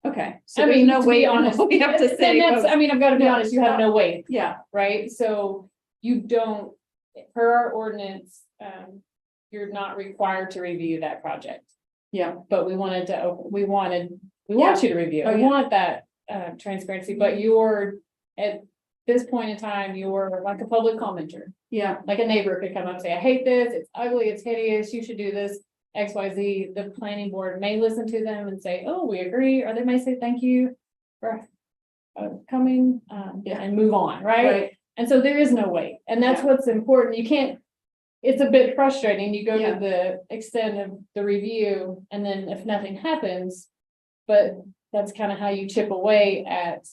Okay, so I there's mean, no to be weight, honest, we have to say. and that's, I mean, I've got to be Yeah. honest, you have no weight, Yeah, right? So you don't, per our ordinance, you're not required to review that project. yeah, But we want you to review. Oh, We yeah. want that transparency, but you're, at this point in time, you're like a public commenter. yeah, Like a neighbor could come up and say, I hate this, it's ugly, it's hideous, you should do this, XYZ. The planning board may listen to them and say, oh, we agree, or they may say, thank you for coming, Yeah. and move on, right? right, And so there is no wait, and that's Yeah. what's important. You can't, it's a bit frustrating. You go Yeah. to the extent of the review and then if nothing happens. But that's kind of how you chip away at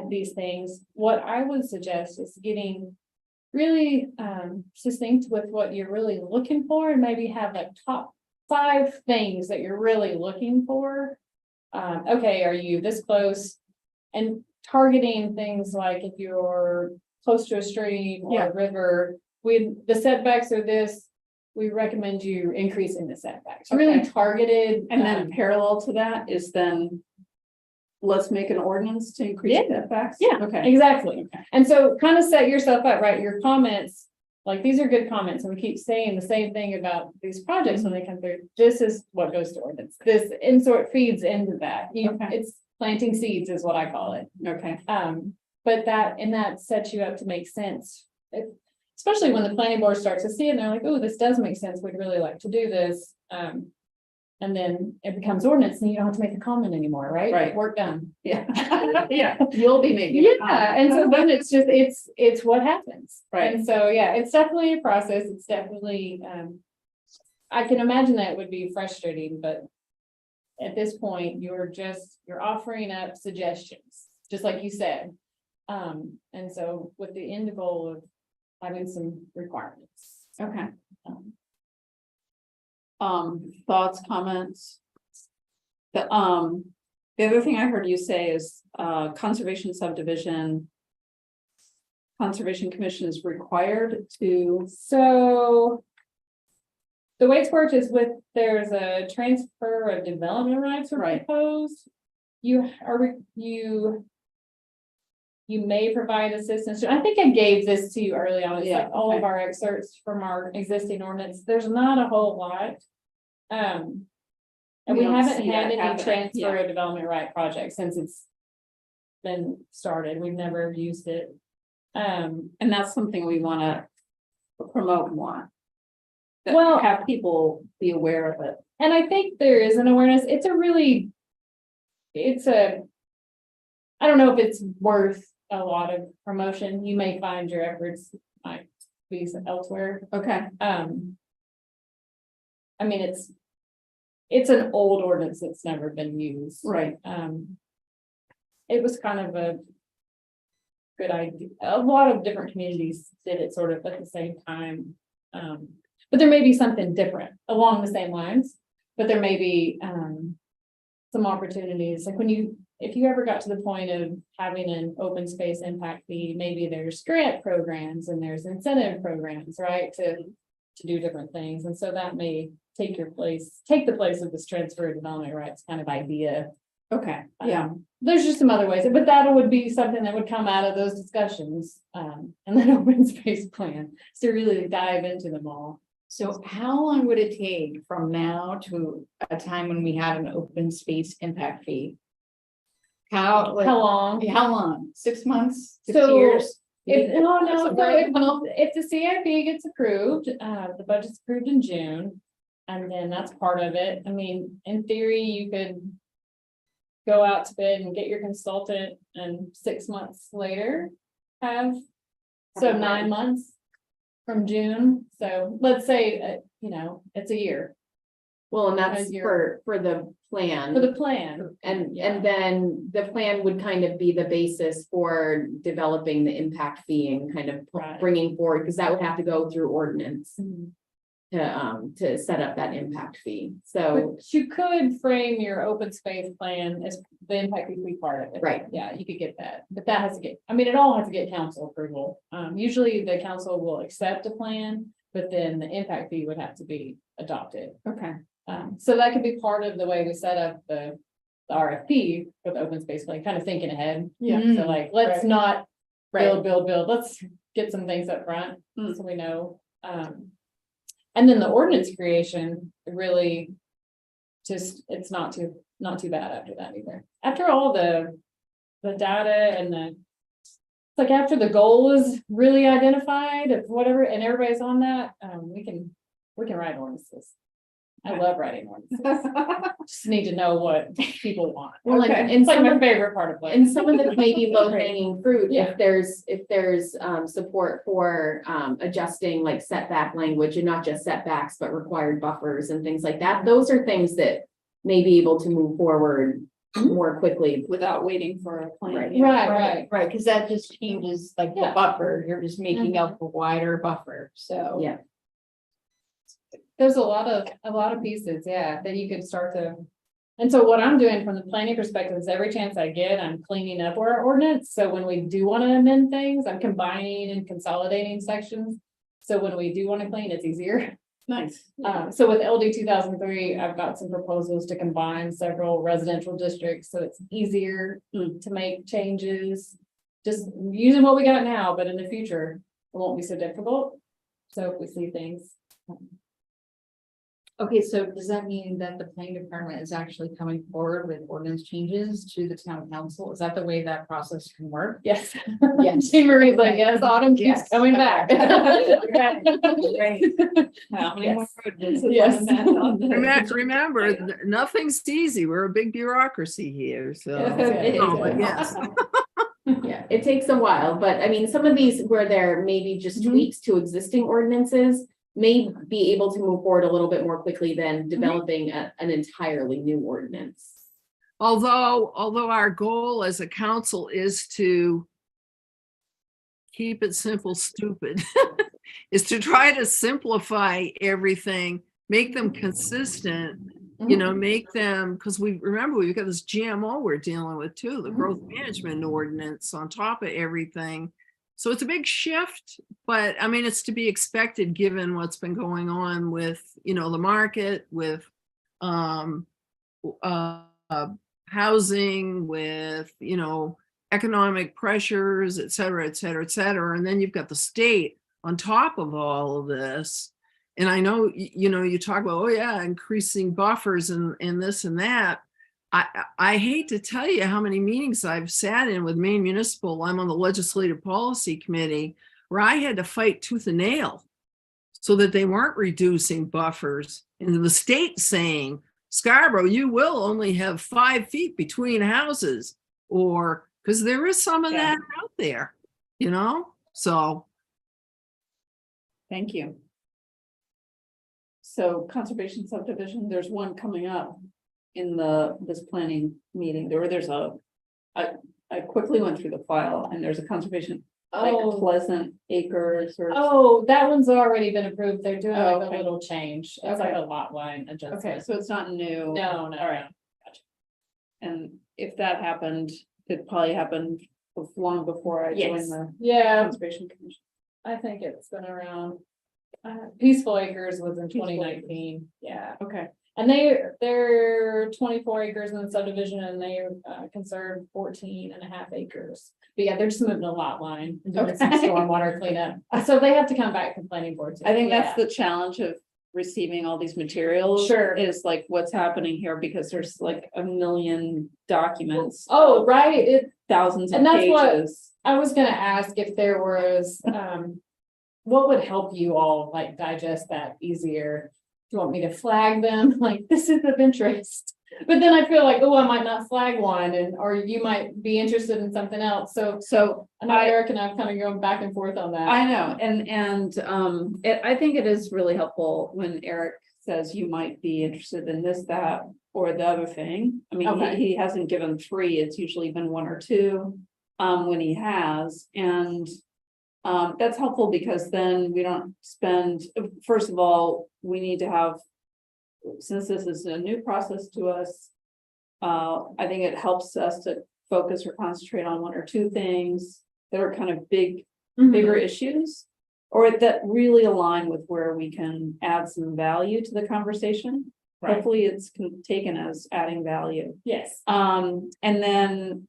these things. What I would suggest is getting really succinct with what you're really looking for and maybe have like top 5 things that you're really looking for. Okay, are you this close? And targeting things like if you're close to a stream or Yeah. a river, the setbacks are this, we recommend you increasing the setbacks, really Okay. targeted. and then parallel to that is then. Let's make an ordinance to increase Yeah. setbacks. Yeah, Okay, exactly. And so kind of set yourself up, right? Your comments, like these are good comments, and we keep saying the same thing about these projects when they come through. This is what goes to ordinance. This insert feeds into that. Okay. It's planting seeds is what I call it. Okay, But that sets you up to make sense. Especially when the planning board starts to see it and they're like, oh, this does make sense. We'd really like to do this. And then it becomes ordinance and you don't have to make a comment anymore, right? Right. Work done. yeah. Yeah, you'll be making. a comment. Yeah, and so then it's just, it's what happens. Right. And so, yeah, it's definitely a process. It's definitely, I can imagine that would be frustrating, but at this point, you're offering up suggestions, just like you said. And so with the end goal of having some requirements. Okay. Thoughts, comments? The other thing I heard you say is, conservation subdivision. Conservation Commission is required to, So the way it's worked is there's a transfer of development rights were Right. proposed. You may provide assistance. I think I gave this to you early on. It's Yeah, like all of okay. our excerpts from our existing ordinance. There's not a whole lot. And We we don't haven't see that had any happening, transfer yeah. of development right projects since it's been started. We've never used it. and that's something we wanna promote more. That Well- have people be aware of it. And I think there is an awareness, I don't know if it's worth a lot of promotion, you may find your efforts might be elsewhere. Okay, I mean, it's an old ordinance that's never been used. right, It was kind of a good idea, a lot of different communities did it sort of at the same time. But there may be something different along the same lines, but there may be, some opportunities, like if you ever got to the point of having an open space impact fee, maybe there's grant programs and there's incentive programs, right? To do different things, and so that may take the place of this transfer of development rights kind of idea. okay, yeah, There's just some other ways, but that would be something that would come out of those discussions, and then open space plan, to really dive into them all. So how long would it take from now to a time when we have an open space impact fee? How long? long? 6 months? 6 So, years? If the CIP gets approved, the budget's approved in June, and then that's part of it. I mean, in theory, you could go out to bid and get your consultant and 6 months later have, so 9 months from June. So let's say, it's a year Well, and that's As your- for the plan. for the plan. And Yeah. then the plan would kind of be the basis for developing the impact fee and kind of Right. bringing forward, because that would have to go through ordinance to set up that impact fee. So, But you could frame your open space plan as the impact fee part of it. right, Yeah, you could get that, but that has to get, it all has to get council approval. Usually the council will accept a plan, but then the impact fee would have to be adopted. okay, So that could be part of the way we set up the RFP for the open space plan, kind of thinking ahead. yeah, So like, let's Right. not right. build, let's get some things up front, Mm. so we know. And then the ordinance creation, really, it's not too bad after that either. After all the data and it's like after the goal is really identified of whatever, and everybody's on that, we can write ordinances. I love writing ordinances. Just need to know what people want. Well, and- Okay. and It's like some my of- favorite part of life. And some of it may be low hanging fruit, Yeah. if there's support for adjusting like setback language and not just setbacks, but required buffers and things like that. Those are things that may be able to move forward more quickly. without waiting for a plan. Right. Right. Right, because that just changes like the Yeah. buffer, you're just making up a wider buffer, so. Yeah. There's a lot of pieces, yeah, that you could start to. And so what I'm doing from the planning perspective is every chance I get, I'm cleaning up our ordinance. So when we do want to amend things, I'm combining and consolidating sections. So when we do want to clean, it's easier. Nice. So with LD 2003, I've got some proposals to combine several residential districts, so it's easier to make changes. Just using what we got now, but in the future, it won't be so difficult. So if we see things. Okay, so does that mean that the planning department is actually coming forward with ordinance changes to the town council? Is that the way that process can work? Yes. Yes. Jean Marie's like, yes, Autumn keeps Yes. coming back. Great. How many more ordinances? Yes. Remember, nothing's easy. We're a big bureaucracy here, so. Yes. No, but yes. Yeah, it takes a while, but I mean, some of these where there may be just tweaks to existing ordinances may be able to move forward a little bit more quickly than developing an entirely new ordinance. Although our goal as a council is to keep it simple, stupid, is to try to simplify everything, make them consistent, you know, make them, because remember, we've got this GMO we're dealing with too, the growth management ordinance on top of everything. So it's a big shift, but I mean, it's to be expected given what's been going on with, you know, the market, with housing, with, you know, economic pressures, et cetera, et cetera, et cetera. And then you've got the state on top of all of this. And I know, you know, you talk about, oh yeah, increasing buffers and this and that. I hate to tell you how many meetings I've sat in with Maine Municipal. I'm on the Legislative Policy Committee where I had to fight tooth and nail so that they weren't reducing buffers. And the state saying, Scarborough, you will only have 5 feet between houses, or because there is some of that out there, you know? So. Thank you. So conservation subdivision, there's one coming up in this planning meeting. There's I quickly went through the file and there's a conservation, like Oh, Pleasant Acres or. oh, that one's already been approved. They're doing Oh, like a okay. little change. It's like Okay. a lot line Okay, adjustment. so it's not new. No, no. All right. And if that happened, it probably happened long before I Yes. joined the Yeah, Conservation Commission. I think it's been around. Peaceful Acres was in Peaceful 2019. Yeah. Okay, And they're 24 acres in the subdivision and they conserve 14 and a half acres. But yeah, they're just moving a lot line and doing some Okay. stormwater cleanup. So they have to come back to planning board too. I think Yeah. that's the challenge of receiving all these materials. Sure. Is like what's happening here because there's like a million documents. Oh, right. Thousands of And that's what- pages. I was gonna ask if there was, what would help you all like digest that easier? Do you want me to flag them? Like, this is of interest. But then I feel like, oh, I might not flag one or you might be interested in something else. So I know Eric and I'm kind of going back and forth on that. I know, I think it is really helpful when Eric says you might be interested in this, that, or the other thing. I mean, Okay. he hasn't given 3, it's usually been 1 or 2, when he has, and that's helpful because then we don't spend, first of all, we need to have, since this is a new process to us, I think it helps us to focus or concentrate on 1 or 2 things that are kind of bigger Mhm. issues, or that really align with where we can add some value to the conversation. Right. Hopefully it's taken as adding value. Yes. And then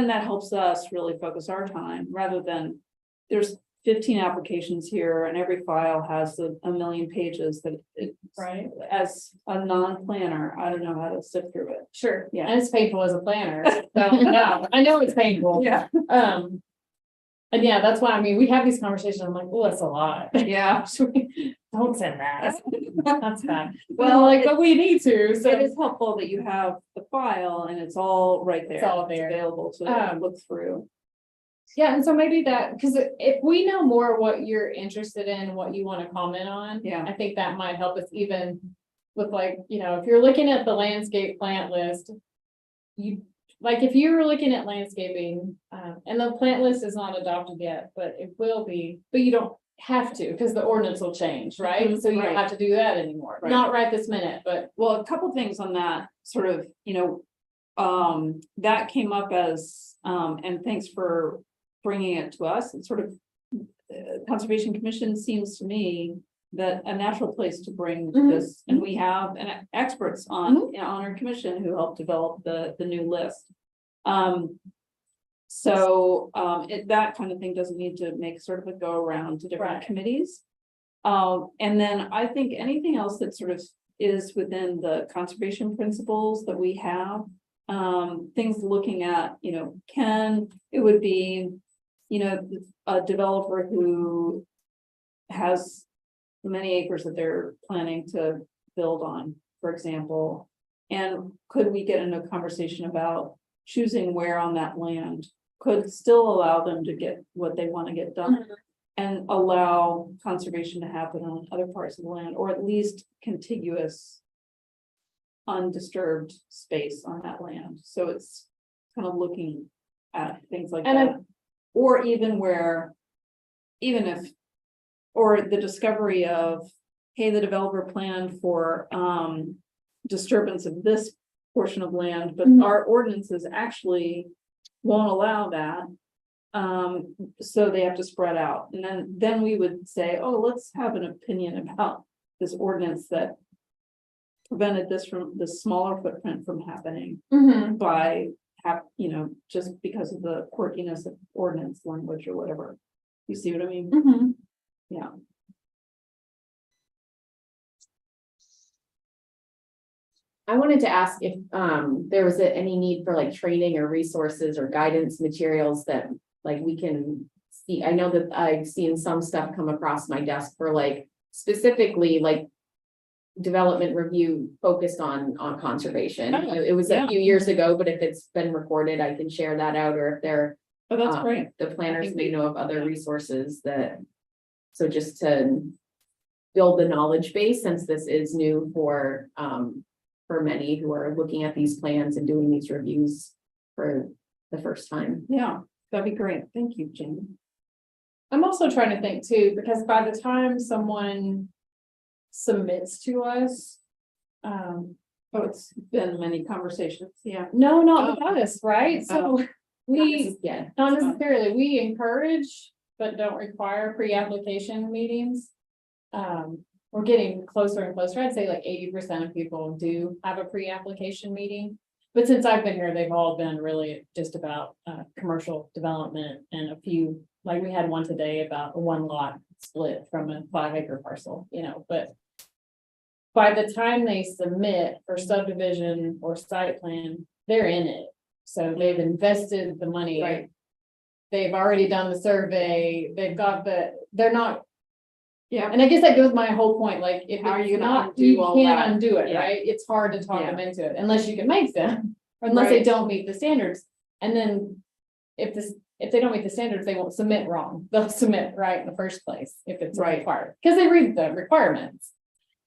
that helps us really focus our time rather than there's 15 applications here and every file has a million pages that it, Right. as a non-planner, I don't know how to sift through it. Sure. Yeah. And it's painful as a planner. So no, I know it's painful. Yeah. And yeah, that's why, I mean, we have these conversations. I'm like, oh, that's a lot. Yeah. Don't send that. That's bad. Well, Well, like, but we need to, so. It is helpful that you have the file and it's all right there. It's all there. Available to Um, look through. Yeah, and so maybe that, because if we know more what you're interested in, what you want to comment on. Yeah. I think that might help us even with like, you know, if you're looking at the landscape plant list. Like if you were looking at landscaping, and the plant list is not adopted yet, but it will be, but you don't have to, because the ordinance will change, right? Mhm, So you don't right. have to do that anymore, Right. not right this minute, but. Well, a couple things on that sort of, that came up as, and thanks for bringing it to us. It's sort of, Conservation Commission seems to me that a natural place to bring Mhm. this, and we have experts on our commission who helped develop the new list. So that kind of thing doesn't need to make sort of a go around to different Right. committees. And then I think anything else that sort of is within the conservation principles that we have. Things looking at, it would be, a developer who has many acres that they're planning to build on, for example. And could we get into a conversation about choosing where on that land could still allow them to get what they want to get done? And allow conservation to happen on other parts of the land, or at least contiguous undisturbed space on that land. So it's kind of looking at things like And that. Or even where, or the discovery of, hey, the developer planned for disturbance of this portion of land, but Mhm. our ordinances actually won't allow that. So they have to spread out, and then we would say, oh, let's have an opinion about this ordinance that prevented this smaller footprint from happening Mhm. by just because of the quirkiness of ordinance language or whatever. You see what I mean? Mhm. Yeah. I wanted to ask if there was any need for like training or resources or guidance materials that like we can see. I know that I've seen some stuff come across my desk for like specifically like development review focused on conservation. Oh, It was yeah. a few years ago, but if it's been recorded, I can share that out, or if there Oh, that's Um, great. the planners think may we- know of other resources that. So just to build the knowledge base, since this is new for many who are looking at these plans and doing these reviews for the first time. Yeah, that'd be great. Thank you, Jamie. I'm also trying to think too, because by the time someone submits to us, Oh, it's been many conversations. Yeah. no, not Oh. about us, right? So we, Yeah, not necessarily, we encourage, but don't require pre-application meetings. We're getting closer and closer. I'd say like 80% of people do have a pre-application meeting. But since I've been here, they've all been really just about commercial development and a few, like we had one today about a 1-lot split from a 5-acre parcel, but by the time they submit for subdivision or site plan, they're in it. So they've invested the money. Right. They've already done the survey, they've got they're not. Yeah. And I guess that goes my whole point, like, if How are it's you gonna not, undo you all can't that? undo it, Yeah. right? It's hard to talk Yeah. them into it, unless you can make them, or unless they Right. don't meet the standards. And then if they don't meet the standards, they won't submit wrong, they'll submit right in the first place, if it's Right. required, because they read the requirements.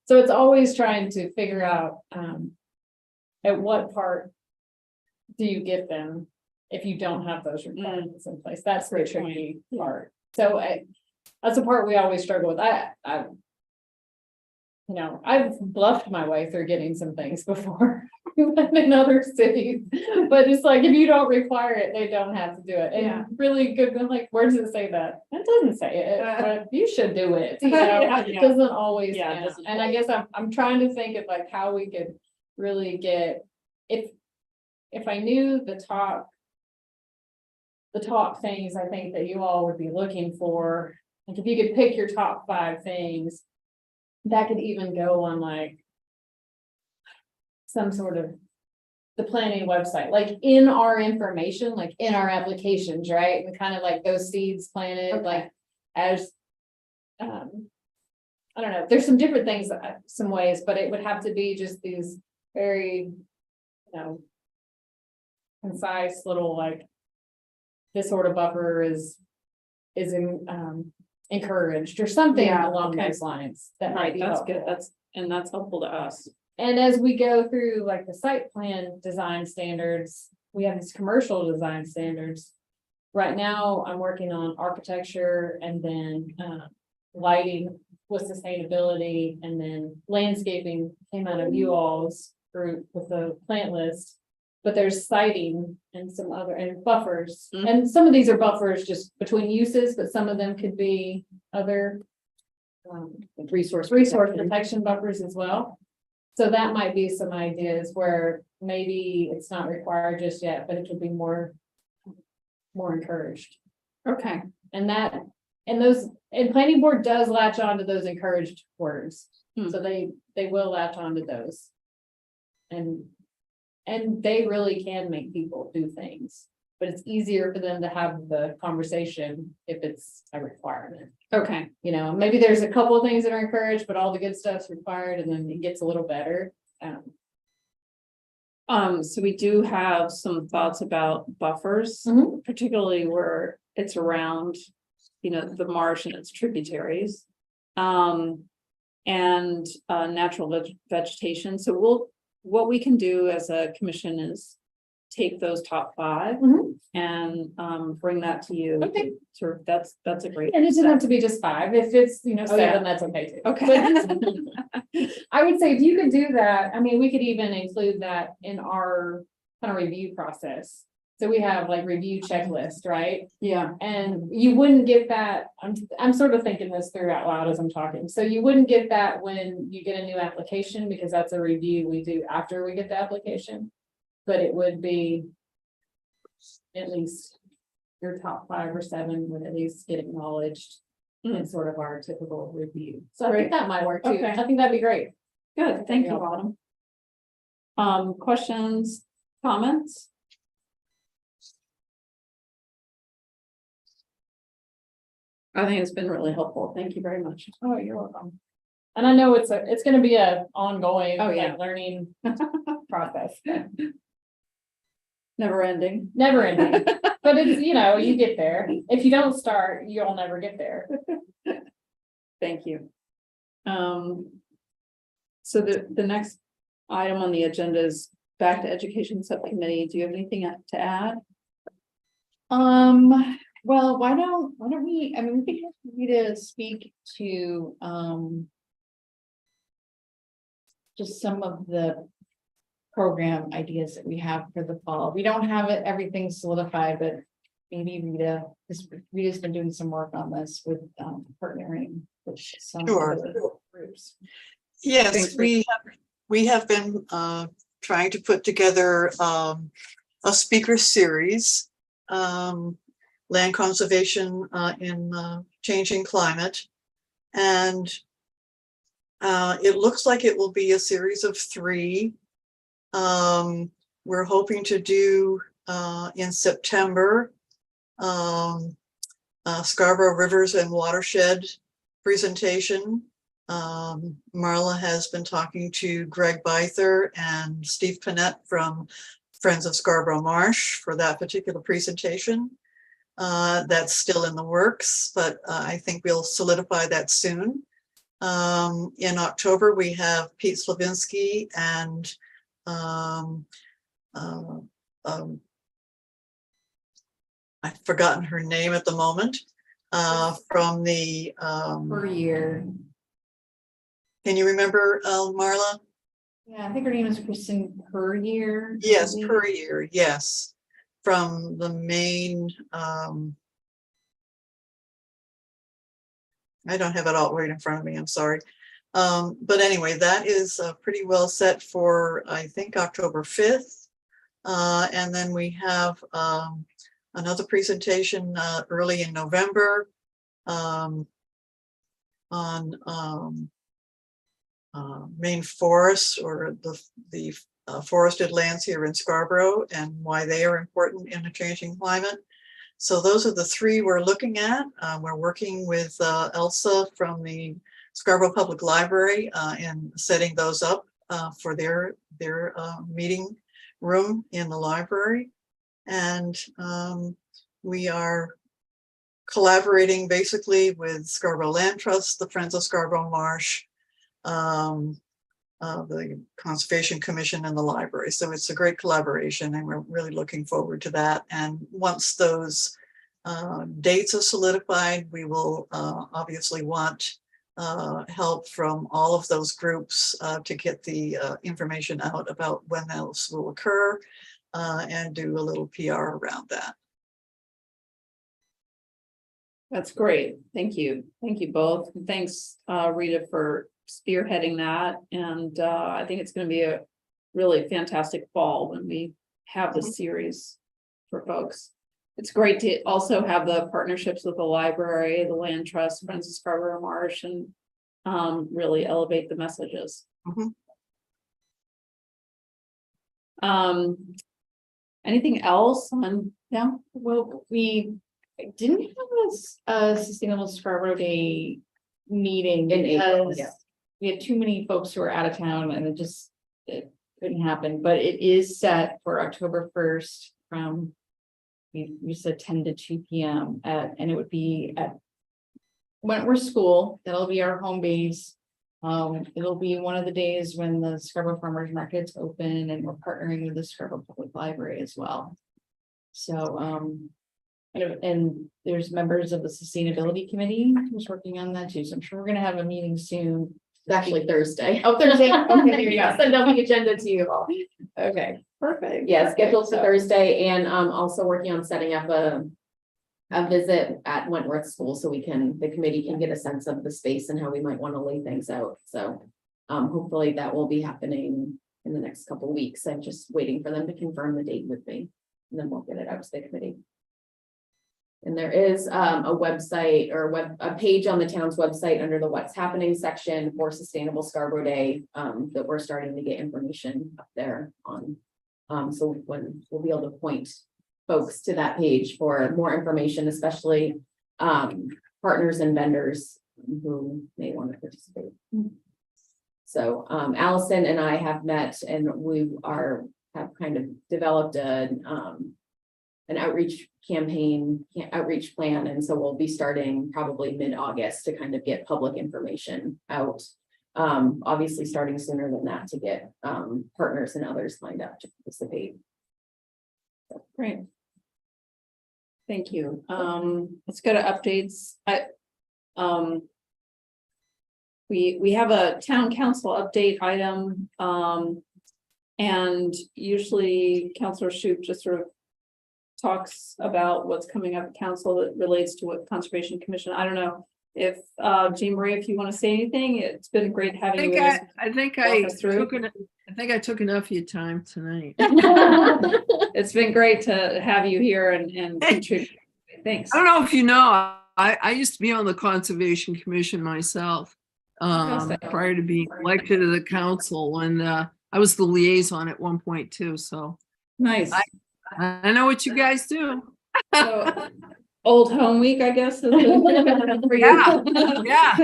So it's always trying to figure out, at what part do you get them if you don't have those requirements in place? That's the Great point. tricky part. So that's the part we always struggle with. I've bluffed my way through getting some things before in other cities. But it's like, if you don't require it, they don't have to do it. Yeah. And really good, like, where does it say that? It doesn't say it, but you should do it. Yeah, It yeah. doesn't always. Yeah, it count. doesn't And I guess I'm trying to think of like how we could really get, if I knew the top things I think that you all would be looking for, like if you could pick your top 5 things, that could even go on like some sort of the planning website, like in our information, like in our applications, right? And kind of like those seeds planted, Okay. like as, I don't know, there's some different things, some ways, but it would have to be just these very, concise little like, this sort of buffer is encouraged or something Yeah, along okay. those lines. That might Right, be that's helpful. good. That's helpful to us. And as we go through like the site plan design standards, we have these commercial design standards. Right now, I'm working on architecture and then lighting with sustainability, and then landscaping came out of you all's group with the plant list. But there's siting and some other, and buffers, Mhm. and some of these are buffers just between uses, but some of them could be other Resource protection buffers as well. So that might be some ideas where maybe it's not required just yet, but it could be more encouraged. Okay. And that And planning board does latch on to those encouraged words, Hmm. so they will latch on to those. And they really can make people do things, but it's easier for them to have the conversation if it's a requirement. Okay, You know, maybe there's a couple of things that are encouraged, but all the good stuff's required, and then it gets a little better. so we do have some thoughts about buffers, Mhm. particularly where it's around, the marsh and its tributaries. And natural vegetation. So what we can do as a commission is take those top 5 Mhm. and bring that to you. Okay. Sort of, that's a great. And it doesn't have to be just 5. If it's, Oh, yeah. 7, that's okay too. Okay. I would say if you could do that, I mean, we could even include that in our kind of review process. So we have like review checklist, right? Yeah, And you wouldn't get that, I'm sort of thinking this through out loud as I'm talking. So you wouldn't get that when you get a new application, because that's a review we do after we get the application. But it would be at least your top 5 or 7 would at least get acknowledged in sort of our typical review. So I think Great. that might work too. Okay. I think that'd be great. good. Thank you, Yeah. Autumn. Questions, comments? I think it's been really helpful. Thank you very much. Oh, you're welcome. And I know it's gonna be a ongoing, Oh, yeah. like, learning process. Never ending. Never ending, but it's, you get there. If you don't start, you'll never get there. Thank you. So the next item on the agenda is back to education subcommittee. Do you have anything to add? Well, why don't we, I mean, we could have Rita speak to, just some of the program ideas that we have for the fall. We don't have everything solidified, but maybe Rita's been doing some work on this with, partnering with some Sure. other groups. Yes, Thanks, we have been trying to put together a speaker series, land conservation in changing climate. And it looks like it will be a series of 3. We're hoping to do in September Scarborough Rivers and Watershed presentation. Marla has been talking to Greg Byther and Steve Panett from Friends of Scarborough Marsh for that particular presentation. That's still in the works, but I think we'll solidify that soon. In October, we have Pete Slavinsky and I've forgotten her name at the moment, from the Per year. can you remember Marla? Yeah, I think her name is Kristen Puryear. Yes, per year, yes, from the main I don't have it all right in front of me, I'm sorry. But anyway, that is pretty well set for, I think, October 5th. And then we have another presentation early in November on Maine forests, or the forested lands here in Scarborough, and why they are important in a changing climate. So those are the 3 we're looking at. We're working with Elsa from the Scarborough Public Library in setting those up for their meeting room in the library. And we are collaborating basically with Scarborough Land Trust, the Friends of Scarborough Marsh, the Conservation Commission, and the library. So it's a great collaboration, and we're really looking forward to that. And once those dates are solidified, we will obviously want help from all of those groups to get the information out about when those will occur, and do a little PR around that. That's great. Thank you. Thank you both. And thanks, Rita, for spearheading that. And I think it's going to be a really fantastic fall when we have this series for folks. it's great to also have the partnerships with the library, the land trust, Friends of Scarborough Marsh, and really elevate the messages. Mhm. Anything else on, yeah? Well, we didn't have a Sustainable Scarborough Day meeting In April, because yeah. we had too many folks who were out of town and it couldn't happen, but it is set for October 1st from we said 10 to 2 p.m. And it would be at Wentworth School. That'll be our home base. It'll be one of the days when the Scarborough Farmers Market's open, and we're partnering with the Scarborough Public Library as well. So, and there's members of the Sustainability Committee who's working on that too. So I'm sure we're gonna have a meeting soon. It's actually Thursday. Oh, Thursday. Okay, there you go. Send out the agenda to you all. Okay, perfect. Yeah, scheduled for So- Thursday, and also working on setting up a visit at Wentworth School, so the committee can get a sense of the space and how we might want to lay things out. So hopefully that will be happening in the next couple of weeks. I'm just waiting for them to confirm the date with me, and then we'll get it out to the committee. And there is a website or a page on the town's website under the What's Happening section for Sustainable Scarborough Day that we're starting to get information up there on. So when we'll be able to point folks to that page for more information, especially partners and vendors who may want to participate. So Allison and I have met, and we have kind of developed an outreach campaign, outreach plan. And so we'll be starting probably mid-August to kind of get public information out. Obviously starting sooner than that to get partners and others lined up to participate. Great. Thank you. Let's go to updates. We have a town council update item. And usually Councilor Shoup just sort of talks about what's coming up at council that relates to what Conservation Commission. I don't know if Jean Marie, if you want to say anything. It's been great having you. I think I us through. took enough of your time tonight. It's been great to have you here and contribute. Thanks. I don't know if you know, I used to be on the Conservation Commission myself, prior to being elected to the council, and I was the liaison at one point too, so Nice. I know what you guys do. So, Old Home Week, I guess. Is it for you? Yeah.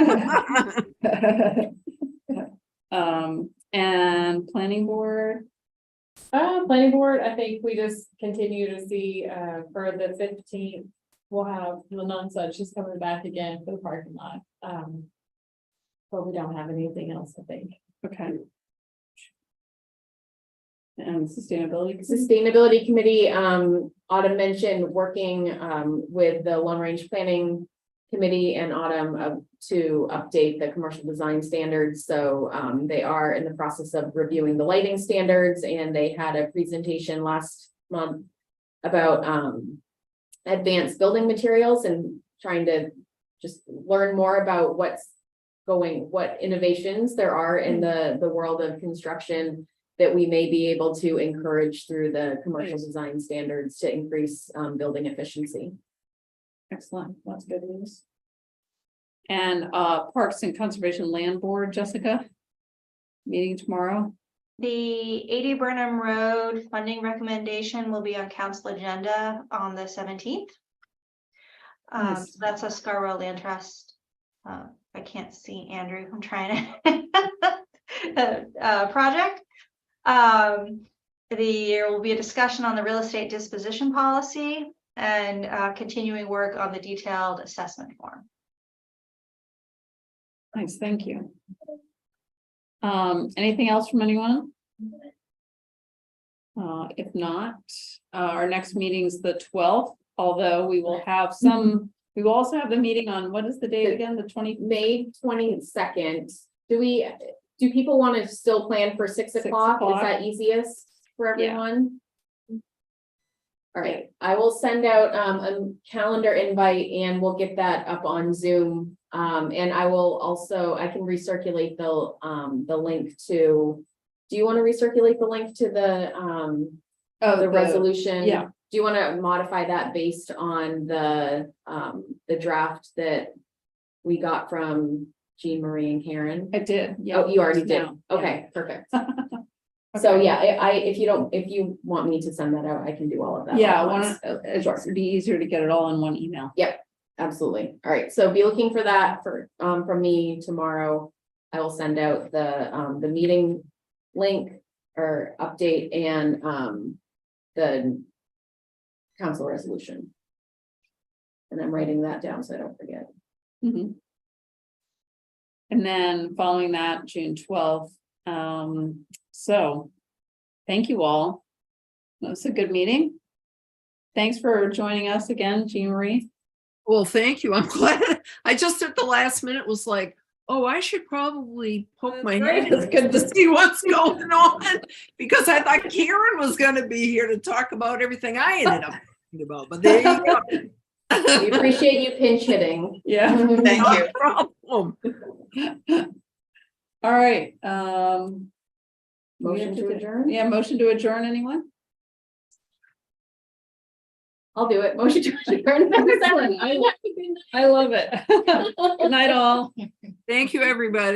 And planning board. Planning board, I think we just continue to see, for the 15th, we'll have Lenonsa, she's coming back again for the parking lot. But we don't have anything else, I think. Okay. And sustainability. Sustainability Committee, Autumn mentioned working with the Long Range Planning Committee and Autumn to update the commercial design standards. So they are in the process of reviewing the lighting standards, and they had a presentation last month about advanced building materials and trying to just learn more about what innovations there are in the world of construction that we may be able to encourage through the commercial design standards to increase building efficiency. Excellent. That's good news. And Parks and Conservation Land Board, Jessica. Meeting tomorrow. The 80 Burnham Road funding recommendation will be on council agenda on the 17th. Nice. So that's a Scarborough Land Trust. I can't see Andrew. I'm trying to project. There will be a discussion on the real estate disposition policy and continuing work on the detailed assessment form. Nice, thank you. Anything else from anyone? If not, our next meeting is the 12th, although we will have some, we will also have the meeting on, what is the date again, the 20th? May 22nd. Do people want to still plan for 6 o'clock? Is that easiest for everyone? All right, I will send out a calendar invite and we'll get that up on Zoom. And I will also, I can recirculate the link to, do you want to recirculate the link to the resolution? Yeah. do you want to modify that based on the draft that we got from Jean Marie and Karen? I did, yeah. Oh, you already did. No, yeah. Okay, perfect. So Okay. yeah, if you want me to send that out, I can do all of that. Yeah, at one, once. it'd be easier to get it all in one email. Absolutely. All right, so be looking for that from me tomorrow. I will send out the meeting link or update and the council resolution. And I'm writing that down so I don't forget. Mhm. And then following that, June 12th. So thank you all. That was a good meeting. Thanks for joining us again, Jean Marie. Well, thank you. I'm glad. I just at the last minute was like, oh, I should probably poke my That's right. head. It's good to see what's going on because I thought Karen was going to be here to talk about everything I ended up talking about. But there you go. We appreciate you pinch hitting. Yeah. Thank No you. problem. All right, Motion to adjourn? yeah, motion to adjourn, anyone? I'll do it. Motion to adjourn. I love it. Good night, all. Thank you, everybody.